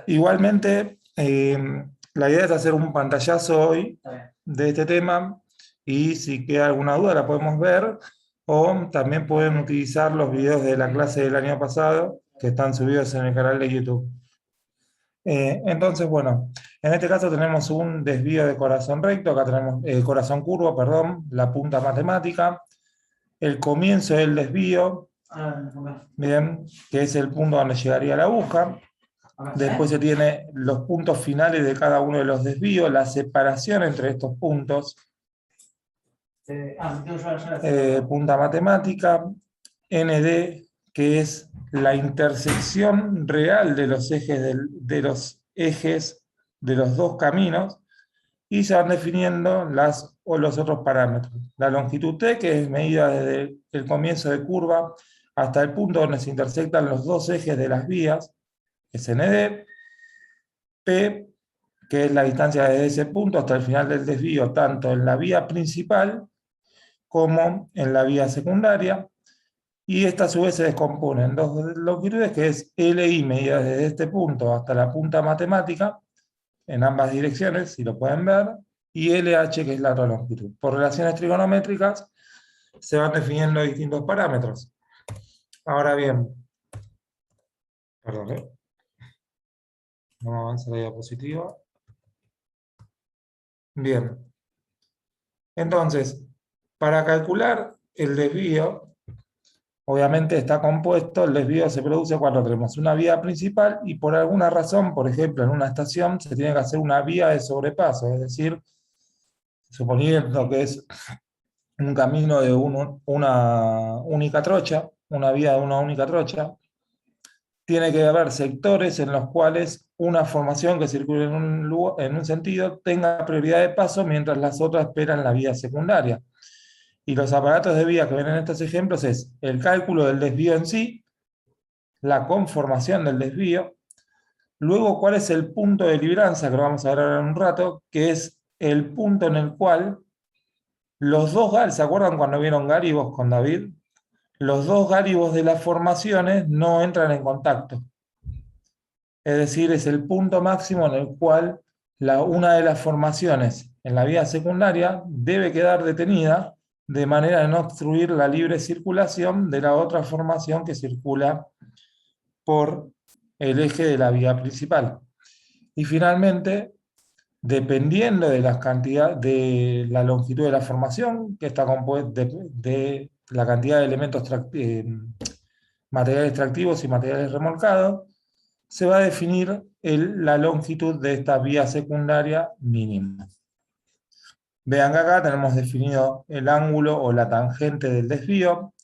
Igualmente, la idea es hacer un pantallazo hoy de este tema y si queda alguna duda la podemos ver o también pueden utilizar los videos de la clase del año pasado que están subidos en el canal de YouTube. Entonces, bueno, en este caso tenemos un desvío de corazón recto, acá tenemos corazón curvo, perdón, la punta matemática, el comienzo del desvío, bien, que es el punto donde llegaría la aguja. Después se tiene los puntos finales de cada uno de los desvíos, la separación entre estos puntos, punta matemática, ND, que es la intersección real de los ejes de los dos caminos, y se van definiendo los otros parámetros. La longitud T, que es medida desde el comienzo de curva hasta el punto donde se intersectan los dos ejes de las vías, es ND. P, que es la distancia desde ese punto hasta el final del desvío, tanto en la vía principal como en la vía secundaria, y esta a su vez se descompone en dos longitudes, que es LI, medida desde este punto hasta la punta matemática, en ambas direcciones, si lo pueden ver, y LH, que es la otra longitud. Por relaciones trigonométricas se van definiendo distintos parámetros. Ahora bien, perdón, no avanza la diapositiva. Bien. Entonces, para calcular el desvío, obviamente está compuesto, el desvío se produce cuando tenemos una vía principal y por alguna razón, por ejemplo, en una estación se tiene que hacer una vía de sobrepaso, es decir, suponiendo que es un camino de una única trocha, una vía de una única trocha, tiene que haber sectores en los cuales una formación que circule en un sentido tenga prioridad de paso mientras las otras esperan la vía secundaria. Y los aparatos de vía que ven en estos ejemplos es el cálculo del desvío en sí, la conformación del desvío, luego cuál es el punto de libranza, que lo vamos a ver ahora en un rato, que es el punto en el cual los dos gálibos, ¿se acuerdan cuando vieron gálibos con David? Los dos gálibos de las formaciones no entran en contacto. Es decir, es el punto máximo en el cual una de las formaciones en la vía secundaria debe quedar detenida de manera de no obstruir la libre circulación de la otra formación que circula por el eje de la vía principal. Y finalmente, dependiendo de la longitud de la formación, que está compuesta de la cantidad de elementos materiales extractivos y materiales remolcados, se va a definir la longitud de esta vía secundaria mínima. Vean que acá tenemos definido el ángulo o la tangente del desvío,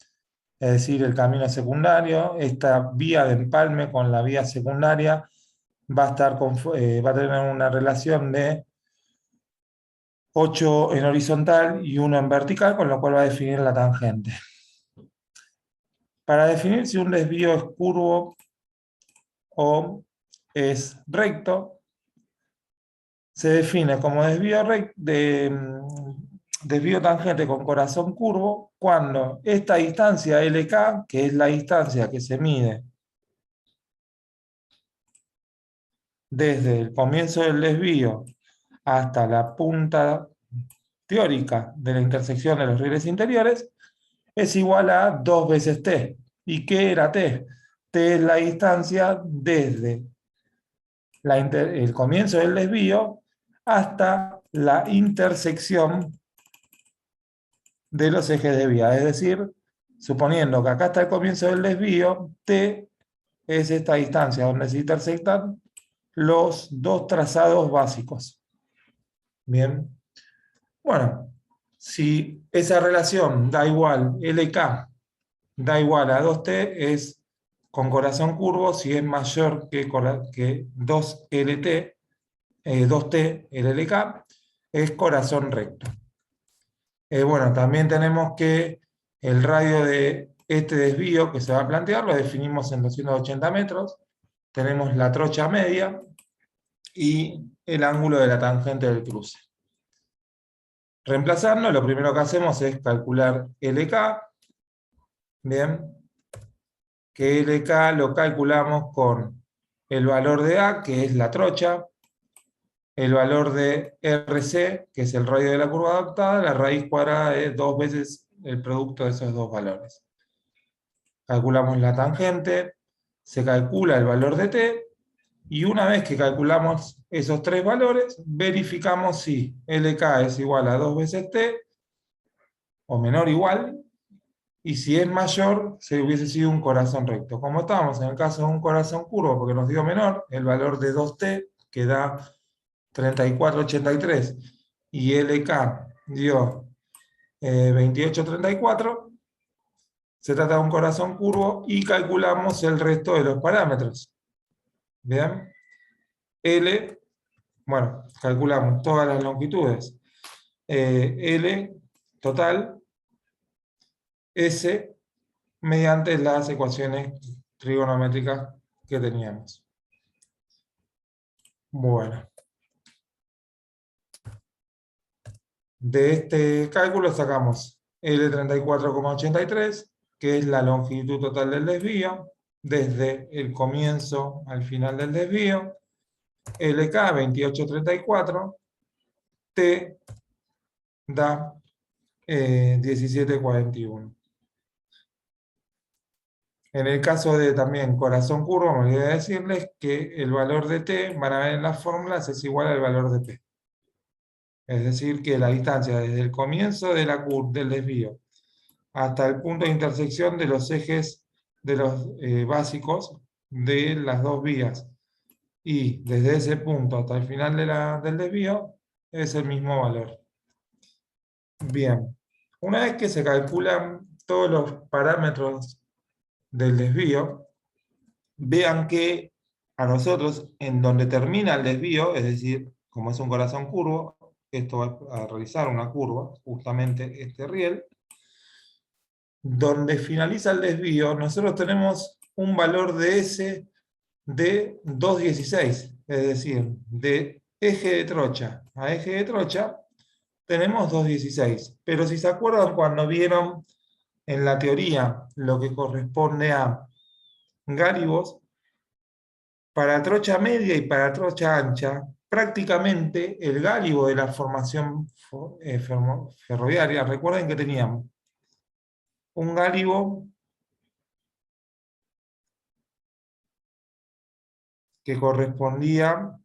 es decir, el camino secundario. Esta vía de empalme con la vía secundaria va a tener una relación de 8 en horizontal y 1 en vertical, con lo cual va a definir la tangente. Para definir si un desvío es curvo o es recto, se define como desvío tangente con corazón curvo cuando esta distancia LK, que es la distancia que se mide desde el comienzo del desvío hasta la punta teórica de la intersección de los rieles interiores, es igual a 2 veces T. ¿Y qué era T? T es la distancia desde el comienzo del desvío hasta la intersección de los ejes de vía. Es decir, suponiendo que acá está el comienzo del desvío, T es esta distancia donde se intersectan los dos trazados básicos. Bien. Bueno, si esa relación da igual, LK da igual a 2T, es con corazón curvo. Si es mayor que 2LT, 2T, LLK, es corazón recto. Bueno, también tenemos que el radio de este desvío que se va a plantear lo definimos en 280 metros. Tenemos la trocha media y el ángulo de la tangente del cruce. Reemplazando, lo primero que hacemos es calcular LK. Bien, que LK lo calculamos con el valor de A, que es la trocha, el valor de RC, que es el radio de la curva adaptada, la raíz cuadrada de 2 veces el producto de esos dos valores. Calculamos la tangente, se calcula el valor de t, y una vez que calculamos esos tres valores, verificamos si LK es igual a 2 veces t, o menor o igual, y si es mayor, se hubiese sido un corazón recto. Como estábamos en el caso de un corazón curvo, porque nos dio menor, el valor de 2t, que da 34,83, y LK dio 28,34, se trata de un corazón curvo, y calculamos el resto de los parámetros. ¿Bien? L, bueno, calculamos todas las longitudes. L total, S, mediante las ecuaciones trigonométricas que teníamos. Bueno. De este cálculo sacamos L 34,83, que es la longitud total del desvío, desde el comienzo al final del desvío. LK 28,34, T da 17,41. En el caso de también corazón curvo, me olvidé decirles que el valor de t, van a ver en las fórmulas, es igual al valor de p. Es decir, que la distancia desde el comienzo de del desvío hasta el punto de intersección de los ejes de los básicos de las dos vías, y desde ese punto hasta el final del desvío, es el mismo valor. Bien, una vez que se calculan todos los parámetros del desvío, vean que a nosotros, en donde termina el desvío, es decir, como es un corazón curvo, esto va a realizar una curva, justamente este riel, donde finaliza el desvío, nosotros tenemos un valor de S de 2,16, es decir, de eje de trocha a eje de trocha, tenemos 2,16. Pero si se acuerdan cuando vieron en la teoría lo que corresponde a gálibos, para trocha media y para trocha ancha, prácticamente el gálibo de la formación ferroviaria, recuerden que teníamos un gálibo que correspondía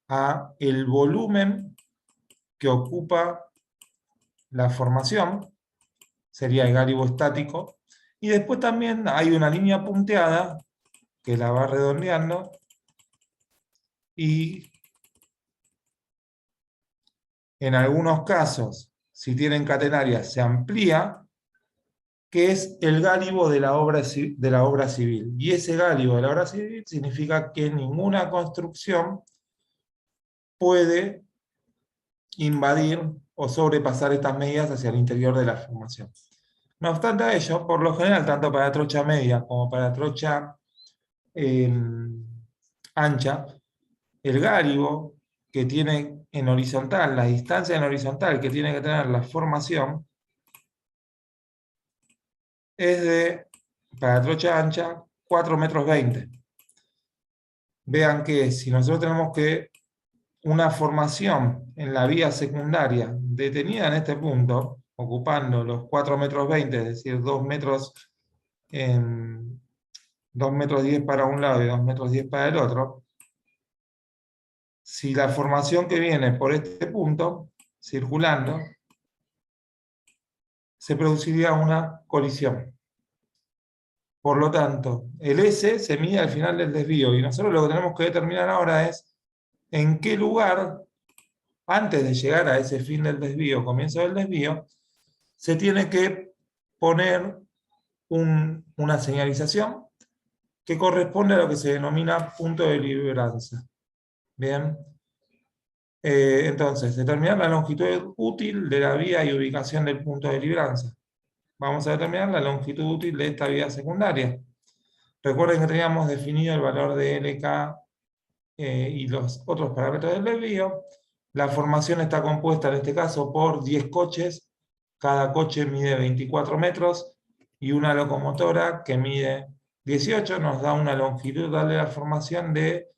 a el volumen que ocupa la formación, sería el gálibo estático, y después también hay una línea punteada que la va redondeando, y en algunos casos, si tienen catenarias, se amplía, que es el gálibo de la obra civil. Y ese gálibo de la obra civil significa que ninguna construcción puede invadir o sobrepasar estas medidas hacia el interior de la formación. No obstante a ello, por lo general, tanto para trocha media como para trocha ancha, el gálibo que tiene en horizontal, la distancia en horizontal que tiene que tener la formación, es de, para trocha ancha, 4,20 metros. Vean que si nosotros tenemos que una formación en la vía secundaria detenida en este punto, ocupando los 4,20 metros, es decir, 2 metros, 2,10 metros para un lado y 2,10 metros para el otro, si la formación que viene por este punto, circulando, se produciría una colisión. Por lo tanto, el S se mide al final del desvío, y nosotros lo que tenemos que determinar ahora es en qué lugar, antes de llegar a ese fin del desvío, comienzo del desvío, se tiene que poner una señalización que corresponde a lo que se denomina punto de libranza. Bien. Entonces, determinar la longitud útil de la vía y ubicación del punto de libranza. Vamos a determinar la longitud útil de esta vía secundaria. Recuerden que teníamos definido el valor de LK y los otros parámetros del desvío. La formación está compuesta en este caso por 10 coches. Cada coche mide 24 metros y una locomotora que mide 18 nos da una longitud de la formación de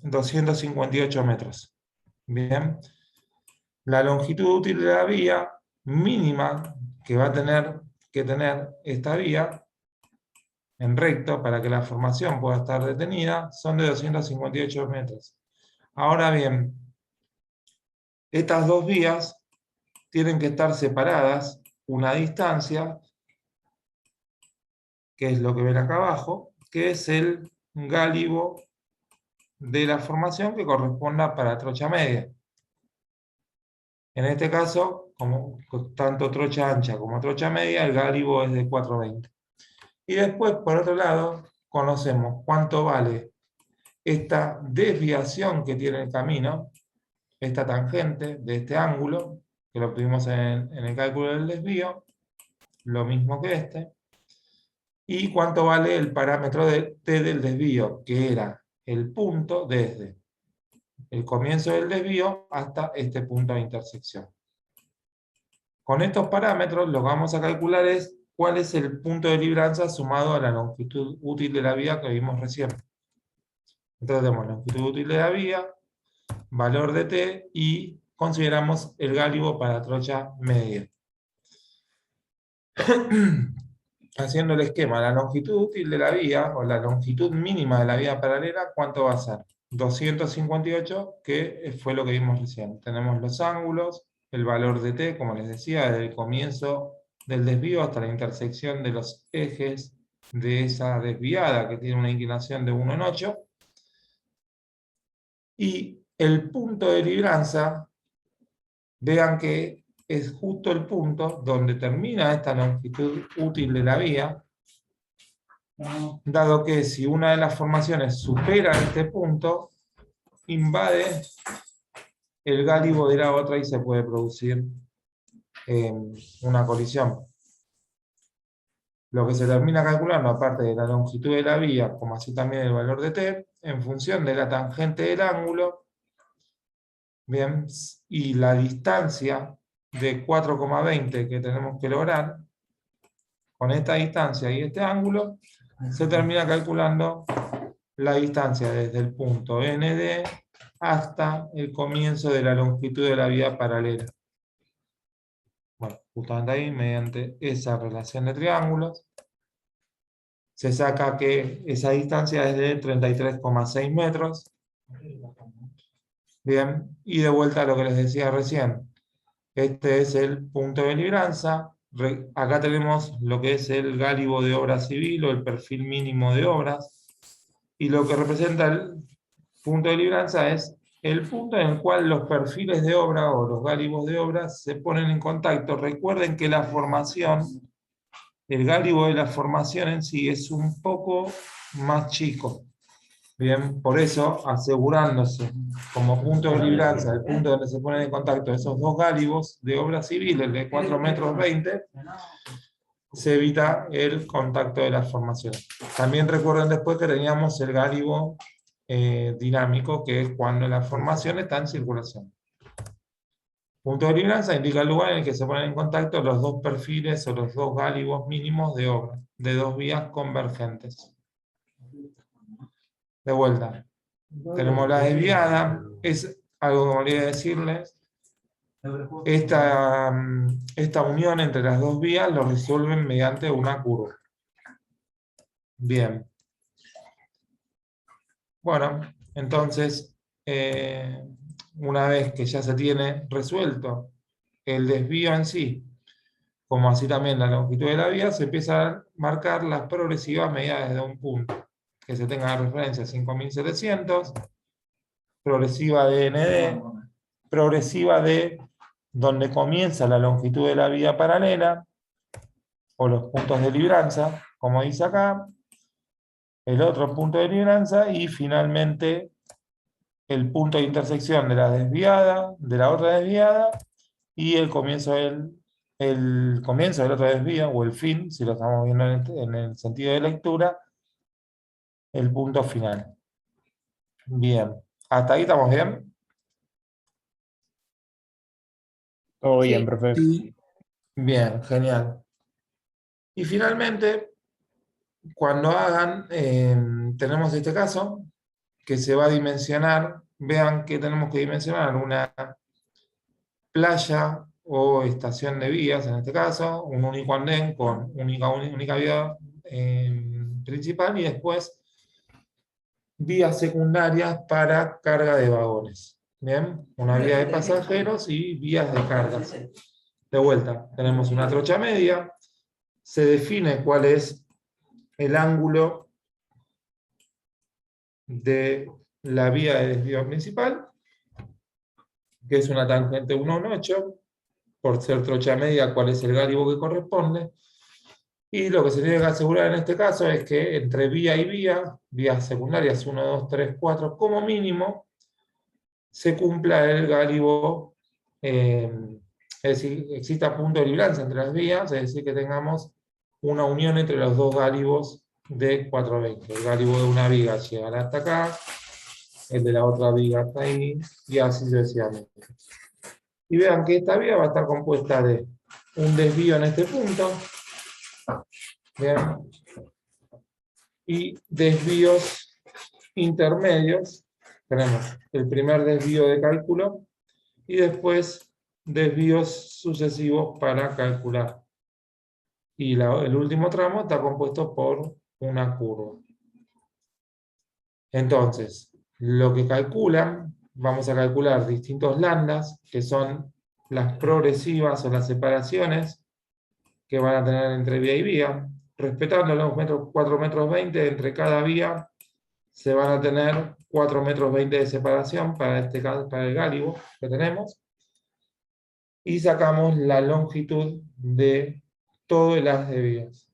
258 metros. Bien. La longitud útil de la vía mínima que va a tener que tener esta vía en recto para que la formación pueda estar detenida son de 258 metros. Ahora bien, estas dos vías tienen que estar separadas una distancia, que es lo que ven acá abajo, que es el gálibo de la formación que corresponda para trocha media. En este caso, como tanto trocha ancha como trocha media, el gálibo es de 420. Y después, por otro lado, conocemos cuánto vale esta desviación que tiene el camino, esta tangente de este ángulo, que lo tuvimos en el cálculo del desvío, lo mismo que este, y cuánto vale el parámetro de t del desvío, que era el punto desde el comienzo del desvío hasta este punto de intersección. Con estos parámetros lo que vamos a calcular es cuál es el punto de libranza sumado a la longitud útil de la vía que vimos recién. Entonces tenemos longitud útil de la vía, valor de t y consideramos el gálibo para trocha media. Haciendo el esquema, la longitud útil de la vía, o la longitud mínima de la vía paralela, ¿cuánto va a ser? 258, que fue lo que vimos recién. Tenemos los ángulos, el valor de t, como les decía, desde el comienzo del desvío hasta la intersección de los ejes de esa desviada, que tiene una inclinación de 1 en 8. Y el punto de libranza, vean que es justo el punto donde termina esta longitud útil de la vía, dado que si una de las formaciones supera este punto, invade el gálibo de la otra y se puede producir una colisión. Lo que se termina calculando, aparte de la longitud de la vía, como así también el valor de t, en función de la tangente del ángulo, bien, y la distancia de 4,20 que tenemos que lograr, con esta distancia y este ángulo, se termina calculando la distancia desde el punto ND hasta el comienzo de la longitud de la vía paralela. Bueno, justamente ahí, mediante esa relación de triángulos, se saca que esa distancia es de 33,6 metros. Bien, y de vuelta a lo que les decía recién. Este es el punto de libranza. Acá tenemos lo que es el gálibo de obra civil o el perfil mínimo de obras. Y lo que representa el punto de libranza es el punto en el cual los perfiles de obra o los gálibos de obra se ponen en contacto. Recuerden que la formación, el gálibo de la formación en sí es un poco más chico. Bien, por eso, asegurándose como punto de libranza, el punto donde se ponen en contacto esos dos gálibos de obra civil, el de 4,20 metros, se evita el contacto de las formaciones. También recuerden después que teníamos el gálibo dinámico, que es cuando la formación está en circulación. Punto de libranza indica el lugar en el que se ponen en contacto los dos perfiles o los dos gálibos mínimos de obra, de dos vías convergentes. De vuelta, tenemos la desviada, es algo que me olvidé decirles. Esta unión entre las dos vías lo resuelven mediante una curva. Bien. Bueno, entonces, una vez que ya se tiene resuelto el desvío en sí, como así también la longitud de la vía, se empieza a marcar las progresivas medidas desde un punto. Que se tenga de referencia 5700, progresiva de ND, progresiva de donde comienza la longitud de la vía paralela, o los puntos de libranza, como dice acá, el otro punto de libranza, y finalmente el punto de intersección de la desviada, de la otra desviada, y el comienzo del otro desvío, o el fin, si lo estamos viendo en el sentido de lectura, el punto final. Bien. ¿Hasta ahí estamos bien? Todo bien, Sí. profe. Sí. Bien, genial. Y finalmente, cuando hagan, tenemos este caso, que se va a dimensionar, vean que tenemos que dimensionar una playa o estación de vías, en este caso, un único andén con única vía principal y después vías secundarias para carga de vagones. Bien, una vía de pasajeros y vías de cargas. De vuelta, tenemos una trocha media, se define cuál es el ángulo de la vía de desvío principal, que es una tangente 1,8, por ser trocha media, cuál es el gálibo que corresponde. Y lo que se tiene que asegurar en este caso es que entre vía y vía, vías secundarias 1, 2, 3, 4, como mínimo, se cumpla el gálibo, es decir, exista punto de liberancia entre las vías, es decir, que tengamos una unión entre los dos gálibos de 420. El gálibo de una viga llegará hasta acá, el de la otra viga hasta ahí, y así sucesivamente. Y vean que esta vía va a estar compuesta de un desvío en este punto, bien, y desvíos intermedios. Tenemos el primer desvío de cálculo y después desvíos sucesivos para calcular. Y el último tramo está compuesto por una curva. Entonces, lo que calculan, vamos a calcular distintos lambdas, que son las progresivas o las separaciones que van a tener entre vía y vía. Respetando los 4,20 metros entre cada vía, se van a tener 4,20 metros de separación para, este caso, para el gálibo que tenemos. Y sacamos la longitud de todo el haz de vías.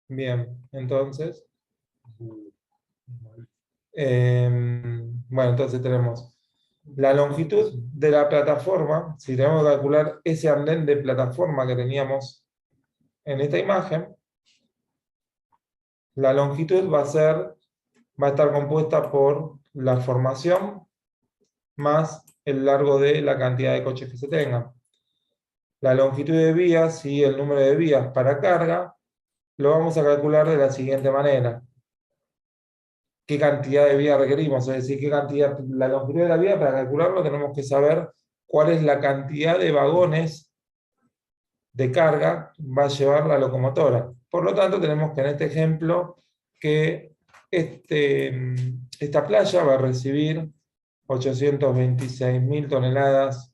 Bien, entonces, bueno, entonces tenemos la longitud de la plataforma. Si tenemos que calcular ese andén de plataforma que teníamos en esta imagen, la longitud va a estar compuesta por la formación más el largo de la cantidad de coches que se tengan. La longitud de vías y el número de vías para carga lo vamos a calcular de la siguiente manera. ¿Qué cantidad de vías requerimos? Es decir, la longitud de la vía, para calcularlo tenemos que saber cuál es la cantidad de vagones de carga va a llevar la locomotora. Por lo tanto, tenemos que en este ejemplo que esta playa va a recibir 826.000 toneladas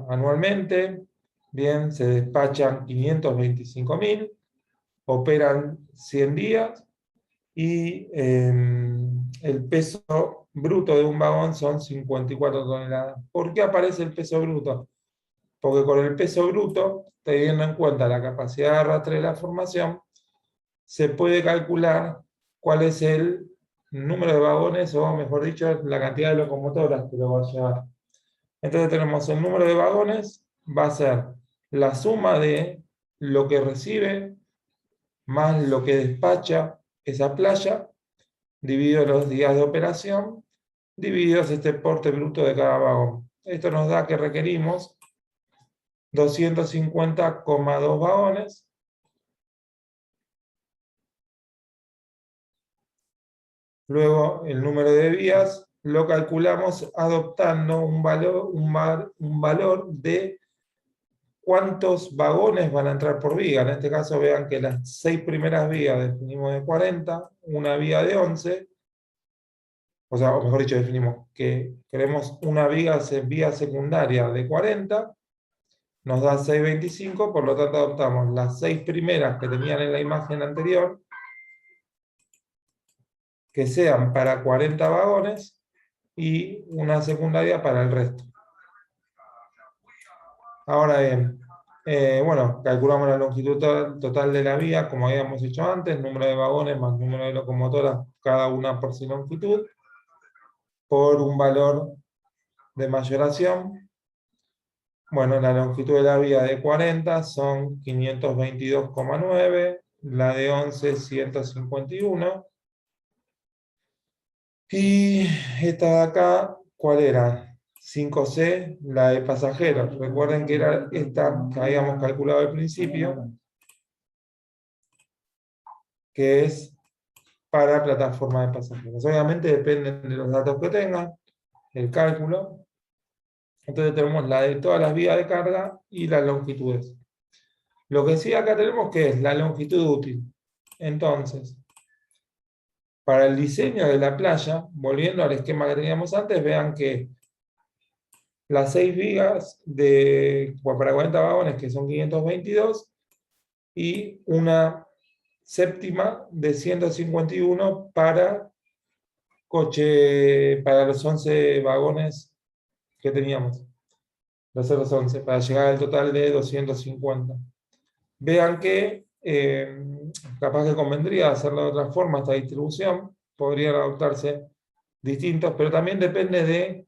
anualmente. Bien, se despachan 525.000, operan 100 días y el peso bruto de un vagón son 54 toneladas. ¿Por qué aparece el peso bruto? Porque con el peso bruto, teniendo en cuenta la capacidad de arrastre de la formación, se puede calcular cuál es el número de vagones, o mejor dicho, la cantidad de locomotoras que lo va a llevar. Entonces tenemos el número de vagones, va a ser la suma de lo que recibe más lo que despacha esa playa, dividido los días de operación, divididos este porte bruto de cada vagón. Esto nos da que requerimos 250,2 vagones. Luego el número de vías lo calculamos adoptando un valor de cuántos vagones van a entrar por vía. En este caso vean que las 6 primeras vías definimos de 40, una vía de 11, o mejor dicho, definimos que queremos una vía secundaria de 40, nos da 625, por lo tanto adoptamos las 6 primeras que tenían en la imagen anterior, que sean para 40 vagones, y una secundaria para el resto. Ahora bien, bueno, calculamos la longitud total de la vía, como habíamos hecho antes, número de vagones más número de locomotoras, cada una por su longitud, por un valor de mayoración. Bueno, la longitud de la vía de 40 son 522,9, la de 11 151. Y esta de acá, ¿cuál era? 5C, la de pasajeros. Recuerden que era esta que habíamos calculado al principio, que es para plataforma de pasajeros. Obviamente dependen de los datos que tengan, el cálculo. Entonces tenemos la de todas las vías de carga y las longitudes. Lo que sí acá tenemos que es la longitud útil. Entonces, para el diseño de la playa, volviendo al esquema que teníamos antes, vean que las 6 vigas para 40 vagones, que son 522, y una séptima de 151 para para los 11 vagones que teníamos, los 11, para llegar al total de 250. Vean que capaz que convendría hacerlo de otra forma esta distribución, podrían adoptarse distintos, pero también depende de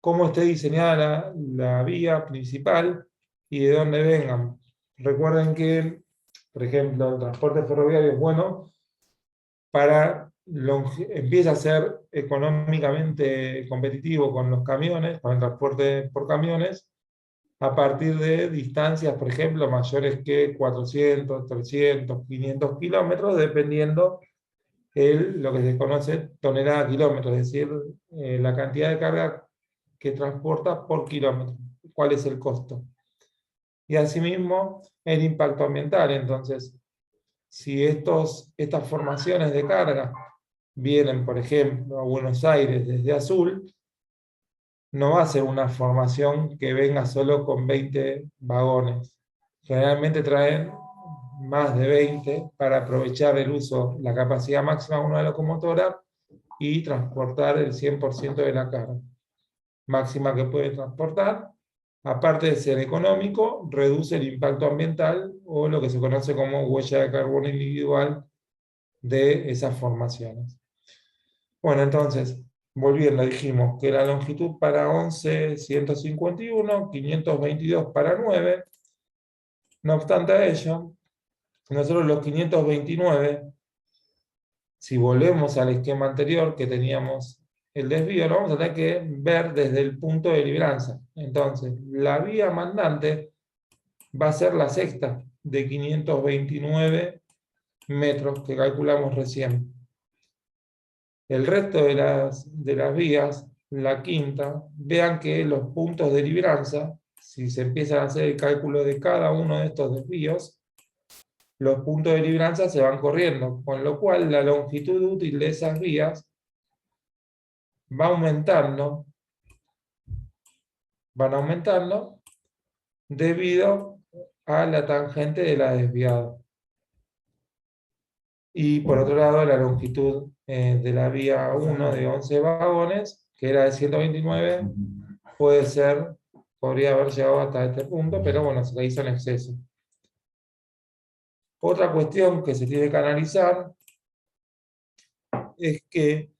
cómo esté diseñada la vía principal y de dónde vengan. Recuerden que, por ejemplo, el transporte ferroviario es bueno empieza a ser económicamente competitivo con los camiones, con el transporte por camiones, a partir de distancias, por ejemplo, mayores que 400, 300, 500 kilómetros, dependiendo lo que se conoce tonelada kilómetro, es decir, la cantidad de carga que transporta por kilómetro, cuál es el costo. Y asimismo, el impacto ambiental. Entonces, si estas formaciones de carga vienen, por ejemplo, a Buenos Aires desde Azul, no va a ser una formación que venga solo con 20 vagones. Generalmente traen más de 20 para aprovechar el uso, la capacidad máxima de una locomotora y transportar el 100% de la carga máxima que puede transportar. Aparte de ser económico, reduce el impacto ambiental o lo que se conoce como huella de carbono individual de esas formaciones. Bueno, entonces, volviendo, dijimos que la longitud para 11, 151, 522 para 9. No obstante a ello, nosotros los 529, si volvemos al esquema anterior que teníamos el desvío, lo vamos a tener que ver desde el punto de libranza. Entonces, la vía mandante va a ser la sexta de 529 metros que calculamos recién. El resto de las vías, la quinta, vean que los puntos de libranza, si se empiezan a hacer el cálculo de cada uno de estos desvíos, los puntos de libranza se van corriendo, con lo cual la longitud útil de esas vías va aumentando, van aumentando debido a la tangente de la desviada. Y por otro lado, la longitud de la vía 1 de 11 vagones, que era de 129, podría haber llegado hasta este punto, pero bueno, se la hizo en exceso. Otra cuestión que se tiene que analizar es que,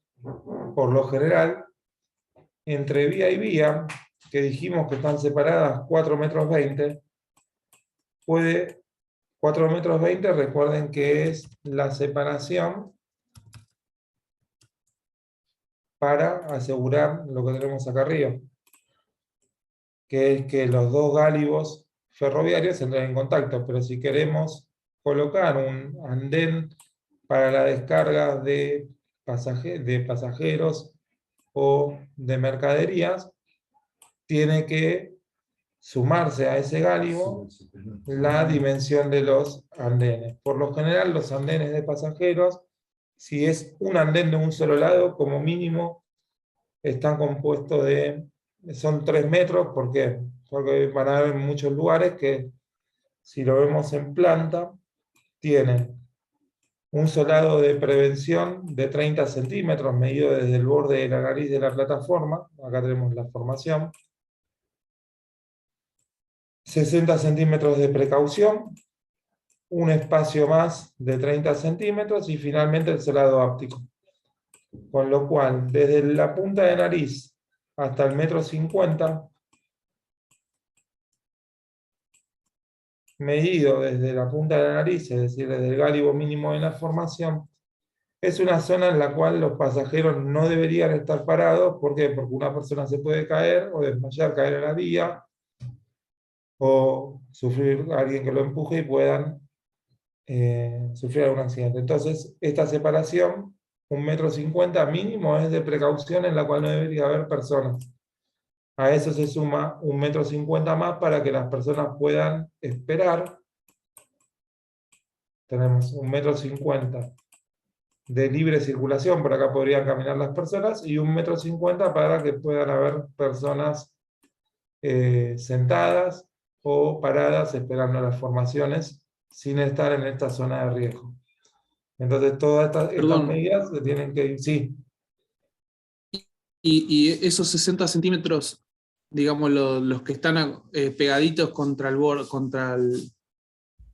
por lo general, entre vía y vía, que dijimos que están separadas 4,20 m, 4,20 m, recuerden que es la separación para asegurar lo que tenemos acá arriba, que es que los dos gálibos ferroviarios entren en contacto, pero si queremos colocar un andén para la descarga de pasajeros o de mercaderías, tiene que sumarse a ese gálibo la dimensión de los andenes. Por lo general, los andenes de pasajeros, si es un andén de un solo lado, como mínimo, están compuestos son 3 metros. ¿Por qué? Porque van a haber muchos lugares que, si lo vemos en planta, tienen un solado de prevención de 30 centímetros, medido desde el borde de la nariz de la plataforma. Acá tenemos la formación. 60 centímetros de precaución, un espacio más de 30 centímetros y finalmente el solado áptico. Con lo cual, desde la punta de nariz hasta el 1,50 m, medido desde la punta de la nariz, es decir, desde el gálibo mínimo de la formación, Es una zona en la cual los pasajeros no deberían estar parados. ¿Por qué? Porque una persona se puede caer o desmayar, caer en la vía, o sufrir alguien que lo empuje y puedan sufrir algún accidente. Entonces, esta separación, 1,50 m mínimo, es de precaución en la cual no debería haber personas. A eso se suma 1,50 m más para que las personas puedan esperar. Tenemos 1,50 m de libre circulación, por acá podrían caminar las personas, y 1,50 m para que puedan haber personas sentadas o paradas esperando las formaciones sin estar en esta zona de riesgo. Entonces, todas estas Perdón, medidas se tienen que ir, sí, y esos 60 centímetros, digamos, los que están pegaditos contra el borde,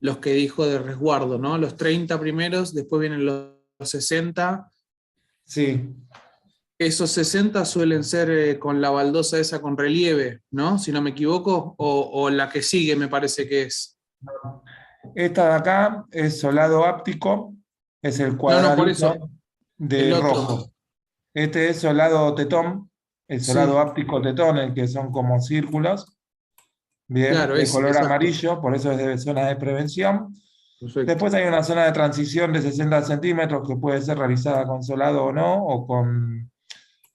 los que dijo de resguardo, ¿no? Los 30 primeros, después vienen los 60. sí. Esos 60 suelen ser con la baldosa esa con relieve, ¿no? Si no me equivoco, o la que sigue me parece que es. Esta de acá es solado áptico, es el No, no, por cuadradito eso, el de otro. rojo. Este es solado tetón, el solado Sí, áptico tetón, el que son como círculos, bien, claro, de ese, color exacto. amarillo, por eso es de zona de prevención. Perfecto. Después hay una zona de transición de 60 centímetros que puede ser realizada con solado o no, o con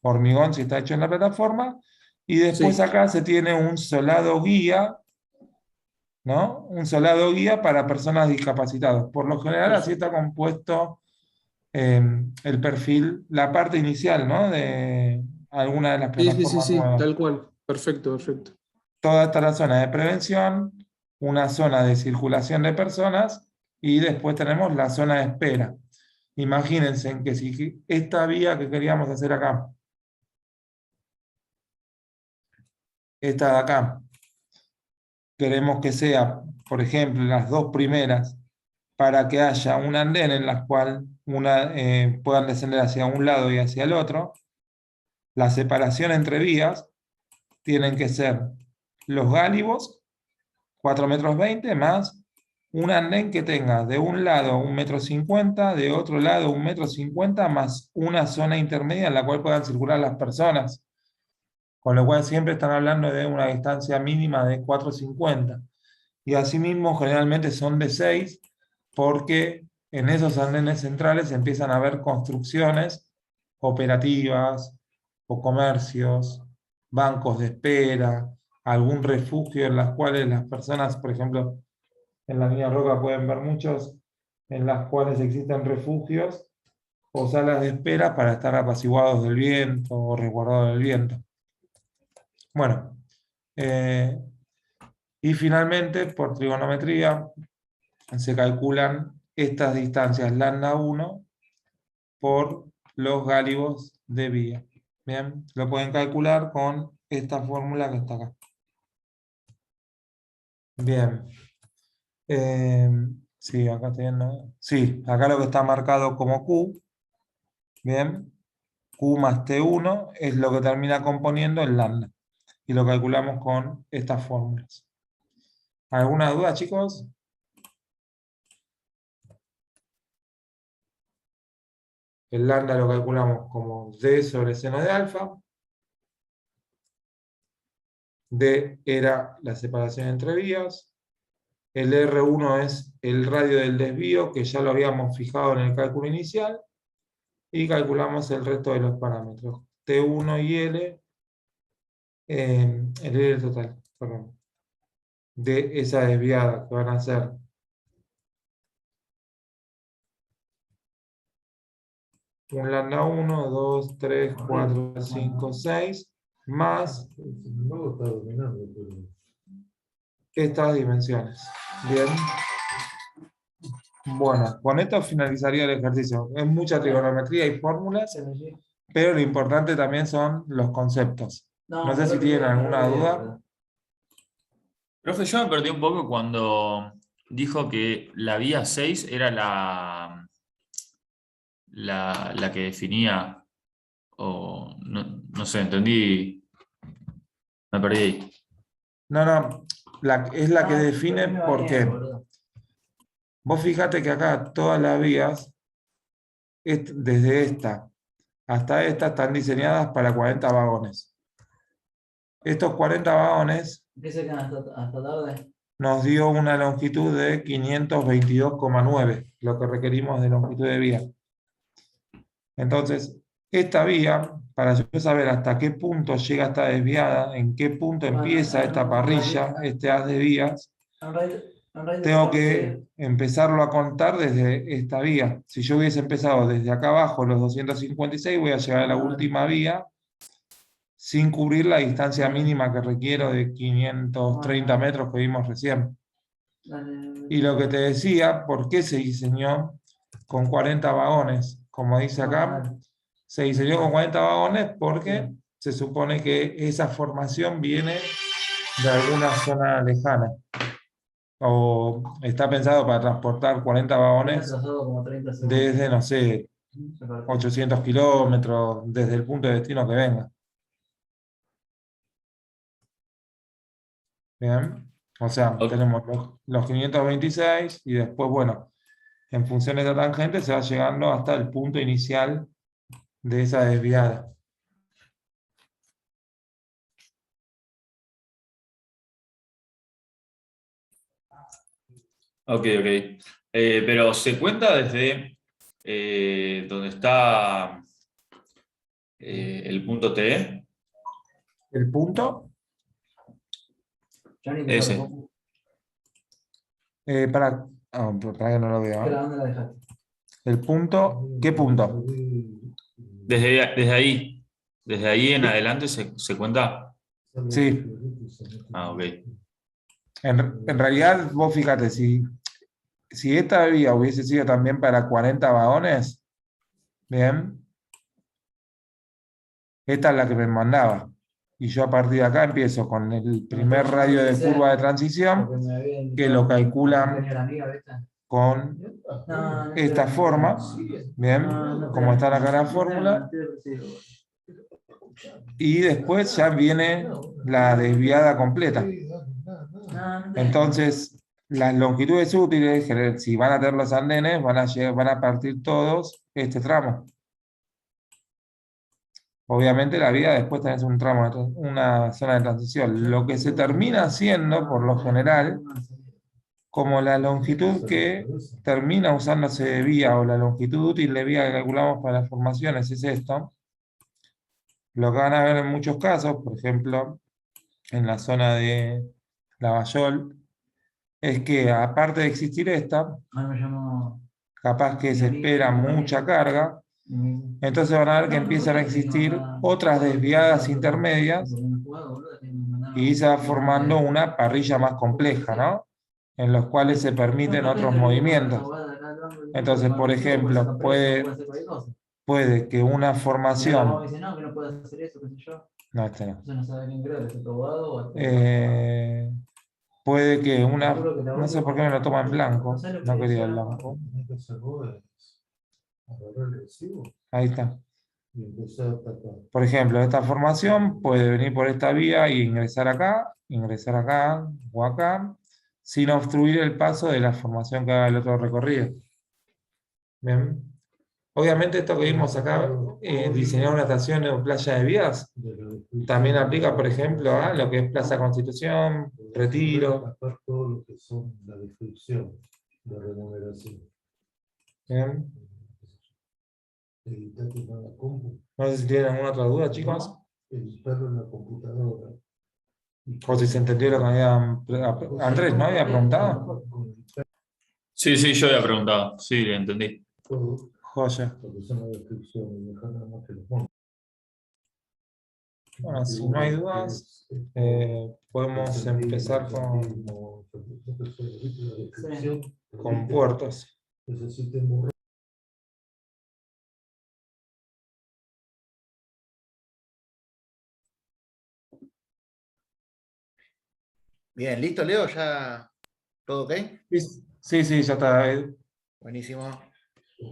hormigón si está hecho en la plataforma. Y después Sí, acá se tiene un solado guía, ¿no? Un solado guía para personas discapacitadas. Por lo general así perfecto. está compuesto el perfil, la parte inicial, ¿no? De alguna de las Sí, sí, sí, plataformas sí, nuevas. tal cual. Perfecto, perfecto. Toda esta la zona de prevención, una zona de circulación de personas y después tenemos la zona de espera. Imagínense que si esta vía que queríamos hacer acá, esta de acá, queremos que sea, por ejemplo, las dos primeras, para que haya un andén en la cual puedan descender hacia un lado y hacia el otro, la separación entre vías tienen que ser los gálibos, 4,20 m, más un andén que tenga de un lado 1,50 m, de otro lado 1,50 m, más una zona intermedia en la cual puedan circular las personas. Con lo cual siempre están hablando de una distancia mínima de 4,50. Y asimismo generalmente son de 6, porque en esos andenes centrales empiezan a haber construcciones operativas o comercios, bancos de espera, algún refugio en las cuales las personas, por ejemplo, en la línea Roca pueden ver muchos en las cuales existen refugios o salas de espera para estar apaciguados del viento o resguardados del viento. Bueno, eh, y finalmente, por trigonometría, se calculan estas distancias lambda 1 por los gálibos de vía. Bien, lo pueden calcular con esta fórmula que está acá. Bien. Eh, sí, acá estoy viendo. Sí, acá lo que está marcado como Q, bien, Q más T1 es lo que termina componiendo el lambda. Y lo calculamos con estas fórmulas. ¿Alguna duda, chicos? El lambda lo calculamos como D sobre seno de alfa. D era la separación entre vías. El R1 es el radio del desvío, que ya lo habíamos fijado en el cálculo inicial. Y calculamos el resto de los parámetros. T1 y L, el L total, perdón, de esa desviada, que van a ser un lambda 1, 2, 3, 4, 5, 6, más estas dimensiones. Bien. Bueno, con esto finalizaría el ejercicio. Es mucha trigonometría y fórmulas, pero lo importante también son los conceptos. No sé si tienen alguna duda. Profe, yo me perdí un poco cuando dijo que la vía 6 era la que definía, o no, no sé, entendí, me perdí ahí. No, no, es la que define por qué. Vos fíjate que acá todas las vías desde esta hasta esta están diseñadas para 40 vagones. Estos 40 vagones ¿Qué se quedan hasta tarde? nos dio una longitud de 522,9, lo que requerimos de longitud de vía. Entonces, esta vía, para yo saber hasta qué punto llega esta desviada, en qué punto empieza esta parrilla, este haz de vías, tengo que empezarlo a contar desde esta vía. Si yo hubiese empezado desde acá abajo, los 256, voy a llegar a la última vía sin cubrir la distancia mínima que requiero de 530 metros que vimos recién. Y lo que te decía, ¿por qué se diseñó con 40 vagones? Como dice acá, se diseñó con 40 vagones porque se supone que esa formación viene de alguna zona lejana. O está pensado para transportar 40 vagones desde, no sé, 800 kilómetros, desde el punto de destino que venga. Bien, o sea, tenemos los 526 y después, bueno, en función de esta tangente se va llegando hasta el punto inicial de esa desviada. Ok. Pero se cuenta desde donde está el punto T. ¿El punto? Ese. Para que no lo veo. ¿Dónde la dejaste? El punto, ¿qué punto? Desde ahí. Desde ahí en adelante se cuenta. Sí. Ok. En realidad, vos fíjate, si esta vía hubiese sido también para 40 vagones, bien, esta es la que me mandaba. Y yo a partir de acá empiezo con el primer radio de curva de transición, que lo calculan con esta forma, bien, como está acá la fórmula, y después ya viene la desviada completa. Entonces, las longitudes útiles, si van a tener los andenes, van a partir todos este tramo. Obviamente la vía después tenés un tramo, una zona de transición. Lo que se termina haciendo, por lo general, como la longitud que termina usándose de vía o la longitud útil de vía que calculamos para las formaciones es esto. Lo que van a ver en muchos casos, por ejemplo, en la zona de Lavallol, es que aparte de existir esta, capaz que se espera mucha carga, entonces van a ver que empiezan a existir otras desviadas intermedias y se va formando una parrilla más compleja, ¿no? En los cuales se permiten otros movimientos. Entonces, por ejemplo, puede que una formación... No, este no. Puede que una... No sé por qué me lo toma en blanco. No quería el blanco. Ahí está. Por ejemplo, esta formación puede venir por esta vía y ingresar acá o acá, sin obstruir el paso de la formación que haga el otro recorrido. Bien. Obviamente esto que vimos acá, diseñar una estación o playa de vías, también aplica, por ejemplo, a lo que es Plaza Constitución, Retiro. Todo lo que son la descripción de remuneración. Bien. Editar en la compu, No sé si tienen alguna otra duda, chicos. editarlo en la computadora. O si se entendió lo que había Andrés, ¿no? Había preguntado. Sí, yo había preguntado. Sí, le entendí. Todo Joya. lo que son la descripción y dejar nada más que los montos. Bueno, si no hay dudas, podemos empezar con puertos. Necesiten borrar. Bien, listo, Leo, ya todo ok. Sí, ya está. Buenísimo.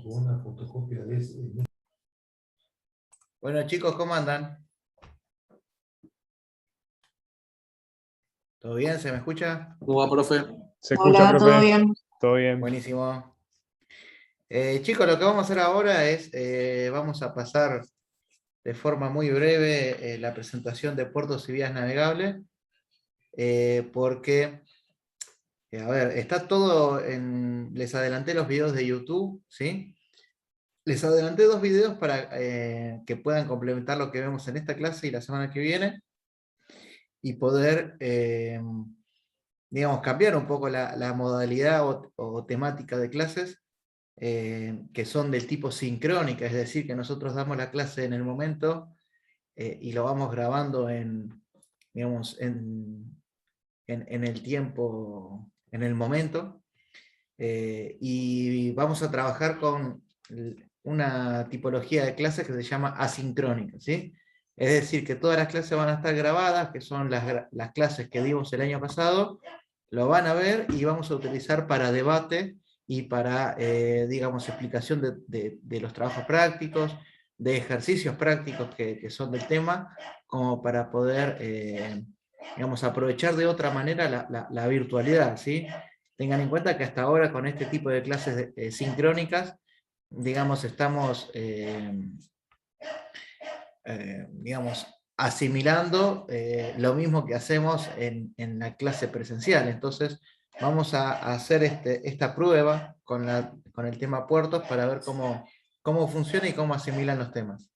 Una fotocopia de ese. Bueno, chicos, ¿cómo andan? ¿Todo bien? ¿Se me escucha? ¿Cómo va, profe? Se escucha, Hola, profe. ¿todo bien? Todo bien. Buenísimo. Chicos, lo que vamos a hacer ahora es, vamos a pasar de forma muy breve la presentación de puertos y vías navegables, porque, a ver, está todo en... Les adelanté los videos de YouTube, ¿sí? Les adelanté 2 videos para que puedan complementar lo que vemos en esta clase y la semana que viene, y poder, digamos, cambiar un poco la modalidad o temática de clases, que son del tipo sincrónica, es decir, que nosotros damos la clase en el momento y lo vamos grabando digamos, en el tiempo, en el momento, y vamos a trabajar con una tipología de clases que se llama asincrónica, ¿sí? Es decir, que todas las clases van a estar grabadas, que son las clases que dimos el año pasado, lo van a ver y vamos a utilizar para debate y para, digamos, explicación de los trabajos prácticos, de ejercicios prácticos que son del tema, como para poder, digamos, aprovechar de otra manera la virtualidad, ¿sí? Tengan en cuenta que hasta ahora con este tipo de clases sincrónicas, digamos, estamos, digamos, asimilando lo mismo que hacemos en la clase presencial. Entonces, vamos a hacer esta prueba con el tema puertos para ver cómo funciona y cómo asimilan los temas.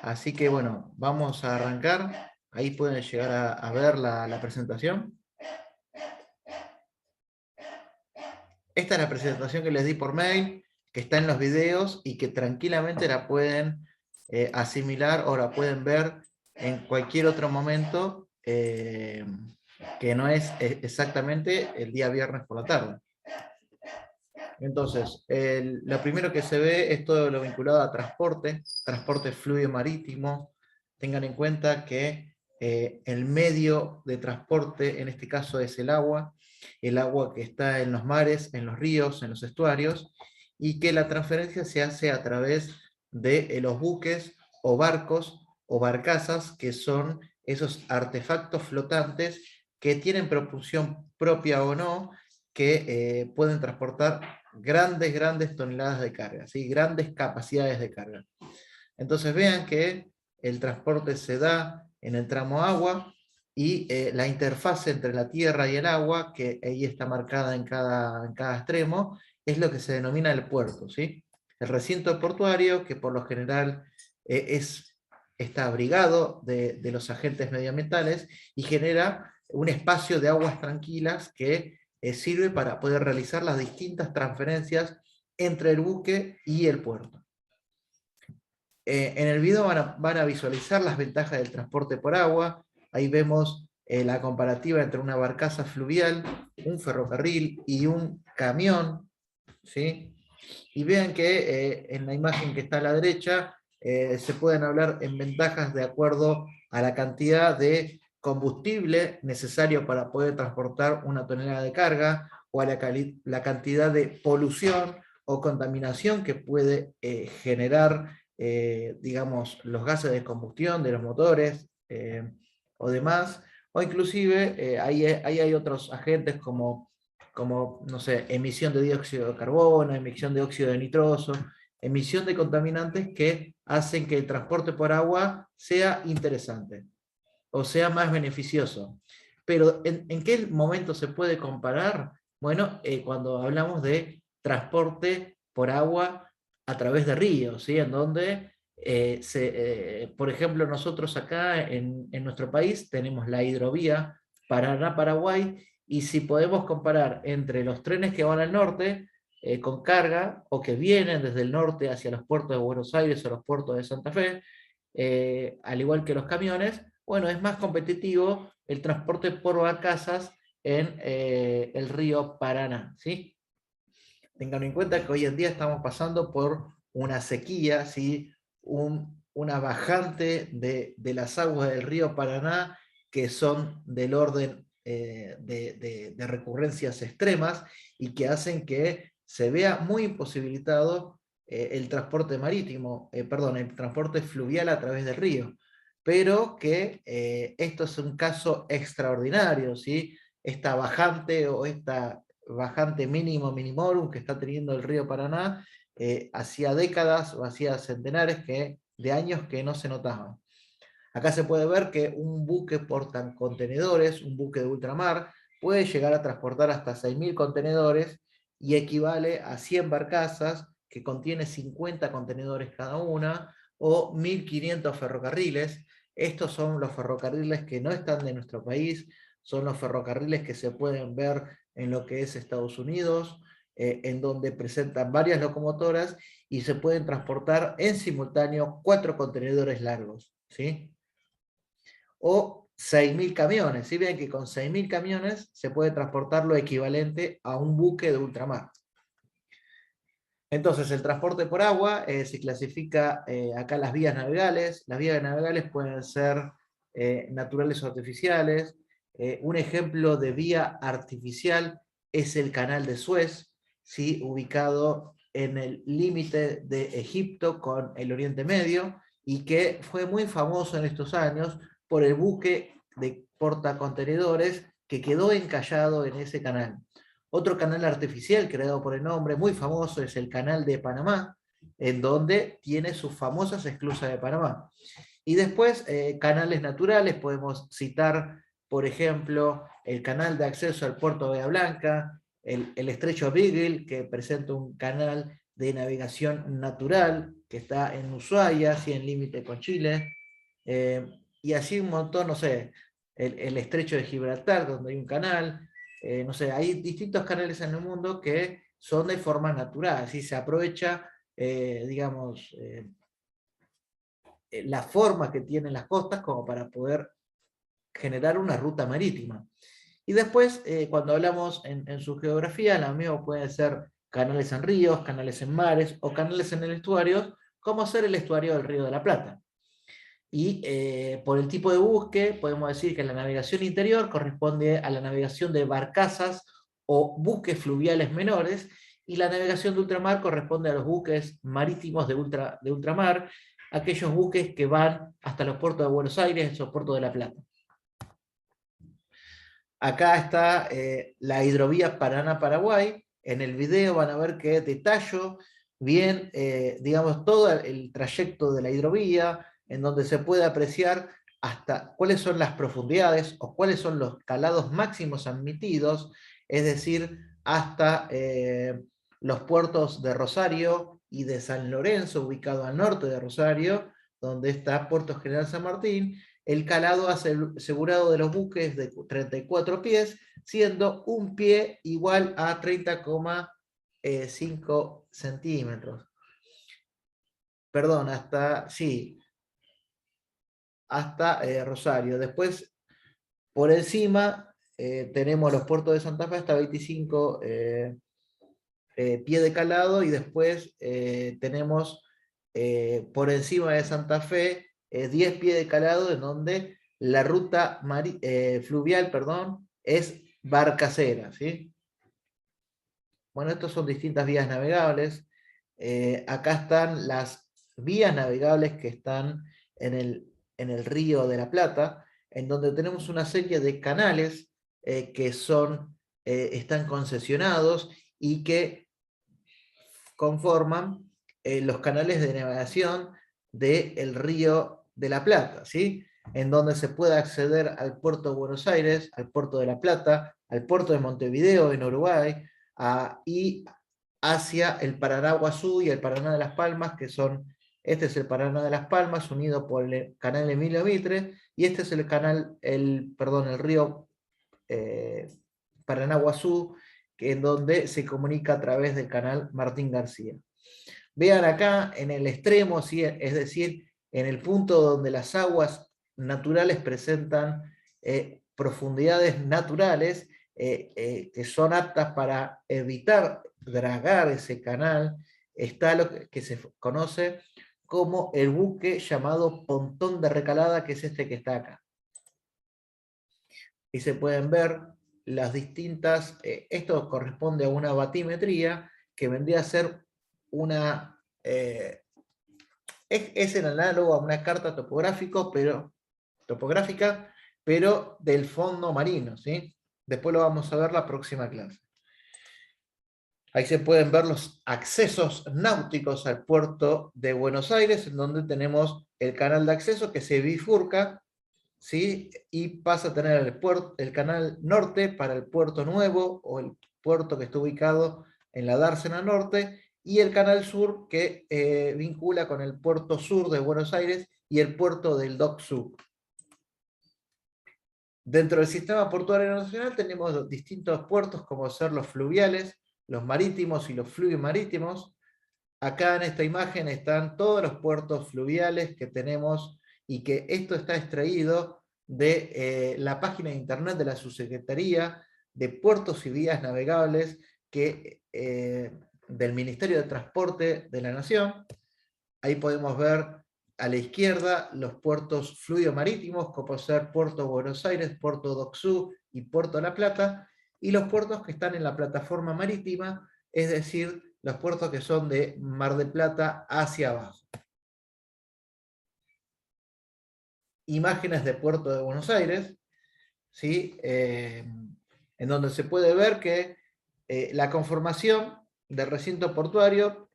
Así que bueno, vamos a arrancar. Ahí pueden llegar a ver la presentación. Esta es la presentación que les di por mail, que está en los videos y que tranquilamente la pueden asimilar o la pueden ver en cualquier otro momento que no es exactamente el día viernes por la tarde. Entonces, lo primero que se ve es todo lo vinculado a transporte fluido marítimo. Tengan en cuenta que el medio de transporte, en este caso, es el agua que está en los mares, en los ríos, en los estuarios, y que la transferencia se hace a través de los buques o barcos o barcazas, que son esos artefactos flotantes que tienen propulsión propia o no, que pueden transportar grandes toneladas de carga, ¿sí? Grandes capacidades de carga. Entonces vean que el transporte se da en el tramo agua y la interfase entre la tierra y el agua, que ahí está marcada en cada extremo, es lo que se denomina el puerto, ¿sí? El recinto portuario, que por lo general está abrigado de los agentes medioambientales y genera un espacio de aguas tranquilas que sirve para poder realizar las distintas transferencias entre el buque y el puerto. En el video van a visualizar las ventajas del transporte por agua. Ahí vemos la comparativa entre una barcaza fluvial, un ferrocarril y un camión, ¿sí? Y vean que en la imagen que está a la derecha se pueden hablar en ventajas de acuerdo a la cantidad de combustible necesario para poder transportar una tonelada de carga, o a la cantidad de polución o contaminación que puede generar, digamos, los gases de combustión de los motores o demás, o inclusive ahí hay otros agentes como, no sé, emisión de dióxido de carbono, emisión de óxido de nitroso, emisión de contaminantes que hacen que el transporte por agua sea interesante o sea más beneficioso. Pero ¿en qué momento se puede comparar? Bueno, cuando hablamos de transporte por agua a través de ríos, ¿sí? En donde, por ejemplo, nosotros acá en nuestro país tenemos la hidrovía Paraná-Paraguay, y si podemos comparar entre los trenes que van al norte con carga, o que vienen desde el norte hacia los puertos de Buenos Aires o los puertos de Santa Fe, al igual que los camiones, bueno, es más competitivo el transporte por barcazas en el río Paraná, ¿sí? Tengan en cuenta que hoy en día estamos pasando por una sequía, ¿sí? Una bajante de las aguas del río Paraná, que son del orden de recurrencias extremas, y que hacen que se vea muy imposibilitado el transporte marítimo, perdón, el transporte fluvial a través del río. Pero que esto es un caso extraordinario, ¿sí? Esta bajante o esta bajante mínimo minimorum que está teniendo el río Paraná hacía décadas o hacía centenares de años que no se notaban. Acá se puede ver que un buque portacontenedores, un buque de ultramar, puede llegar a transportar hasta 6.000 contenedores y equivale a 100 barcazas que contiene 50 contenedores cada una o 1.500 ferrocarriles. Estos son los ferrocarriles que no están de nuestro país, son los ferrocarriles que se pueden ver en lo que es Estados Unidos, en donde presentan varias locomotoras y se pueden transportar en simultáneo 4 contenedores largos, ¿sí? O 6.000 camiones. Si ven que con 6.000 camiones se puede transportar lo equivalente a un buque de ultramar. Entonces, el transporte por agua se clasifica acá las vías navegables. Las vías navegables pueden ser naturales o artificiales. Un ejemplo de vía artificial es el Canal de Suez, ¿sí? Ubicado en el límite de Egipto con el Oriente Medio, y que fue muy famoso en estos años por el buque de portacontenedores que quedó encallado en ese canal. Otro canal artificial creado por el nombre, muy famoso, es el Canal de Panamá, en donde tiene sus famosas esclusas de Panamá. Y después, canales naturales, podemos citar, por ejemplo, el canal de acceso al puerto de Bahía Blanca, el estrecho Beagle, que presenta un canal de navegación natural, que está en Ushuaia, así en límite con Chile, y así un montón, no sé, el estrecho de Gibraltar, donde hay un canal, no sé, hay distintos canales en el mundo que son de forma natural, así se aprovecha, digamos, la forma que tienen las costas como para poder generar una ruta marítima. Y después, cuando hablamos en su geografía, lo mismo pueden ser canales en ríos, canales en mares o canales en el estuario, como ser el estuario del Río de la Plata. Y por el tipo de buque, podemos decir que la navegación interior corresponde a la navegación de barcazas o buques fluviales menores, y la navegación de ultramar corresponde a los buques marítimos de ultramar, aquellos buques que van hasta los puertos de Buenos Aires o puertos de La Plata. Acá está la hidrovía Paraná-Paraguay. En el video van a ver que detallo bien, digamos, todo el trayecto de la hidrovía, en donde se puede apreciar hasta cuáles son las profundidades o cuáles son los calados máximos admitidos, es decir, hasta los puertos de Rosario y de San Lorenzo, ubicado al norte de Rosario, donde está Puerto General San Martín, el calado asegurado de los buques de 34 pies, siendo un pie igual a 30,5 centímetros. Perdón, hasta Rosario. Después, por encima, tenemos los puertos de Santa Fe hasta 25 pie de calado, y después tenemos por encima de Santa Fe 10 pies de calado, en donde la ruta fluvial, perdón, es barcacera, ¿sí? Bueno, estas son distintas vías navegables. Acá están las vías navegables que están en el Río de la Plata, en donde tenemos una serie de canales que están concesionados y que conforman los canales de navegación del Río de la Plata, ¿sí? En donde se puede acceder al puerto de Buenos Aires, al puerto de La Plata, al puerto de Montevideo en Uruguay, y hacia el Paranaguazú y el Paraná de las Palmas, este es el Paraná de las Palmas, unido por el canal Emilio Mitre, y este es el río Paranaguazú, en donde se comunica a través del canal Martín García. Vean acá en el extremo, ¿sí? Es decir, en el punto donde las aguas naturales presentan profundidades naturales que son aptas para evitar dragar ese canal, está lo que se conoce como el buque llamado pontón de recalada, que es este que está acá. Y se pueden ver las distintas, esto corresponde a una batimetría que vendría a ser es el análogo a una carta topográfica, pero del fondo marino, ¿sí? Después lo vamos a ver la próxima clase. Ahí se pueden ver los accesos náuticos al puerto de Buenos Aires, en donde tenemos el canal de acceso que se bifurca, ¿sí? Y pasa a tener el canal norte para el puerto nuevo, o el puerto que está ubicado en la dársena norte, y el canal sur que vincula con el puerto sur de Buenos Aires y el puerto del Dock Sur. Dentro del sistema portuario nacional tenemos distintos puertos, como ser los fluviales, los marítimos y los fluvimarítimos. Acá en esta imagen están todos los puertos fluviales que tenemos, y que esto está extraído de la página de internet de la Subsecretaría de Puertos y Vías Navegables del Ministerio de Transporte de la Nación. Ahí podemos ver a la izquierda los puertos fluvido-marítimos, como ser Puerto Buenos Aires, Puerto Dock-Sud y Puerto La Plata, y los puertos que están en la plataforma marítima, es decir, los puertos que son de Mar del Plata hacia abajo. Imágenes de Puerto de Buenos Aires, ¿sí? En donde se puede ver que la conformación del recinto portuario,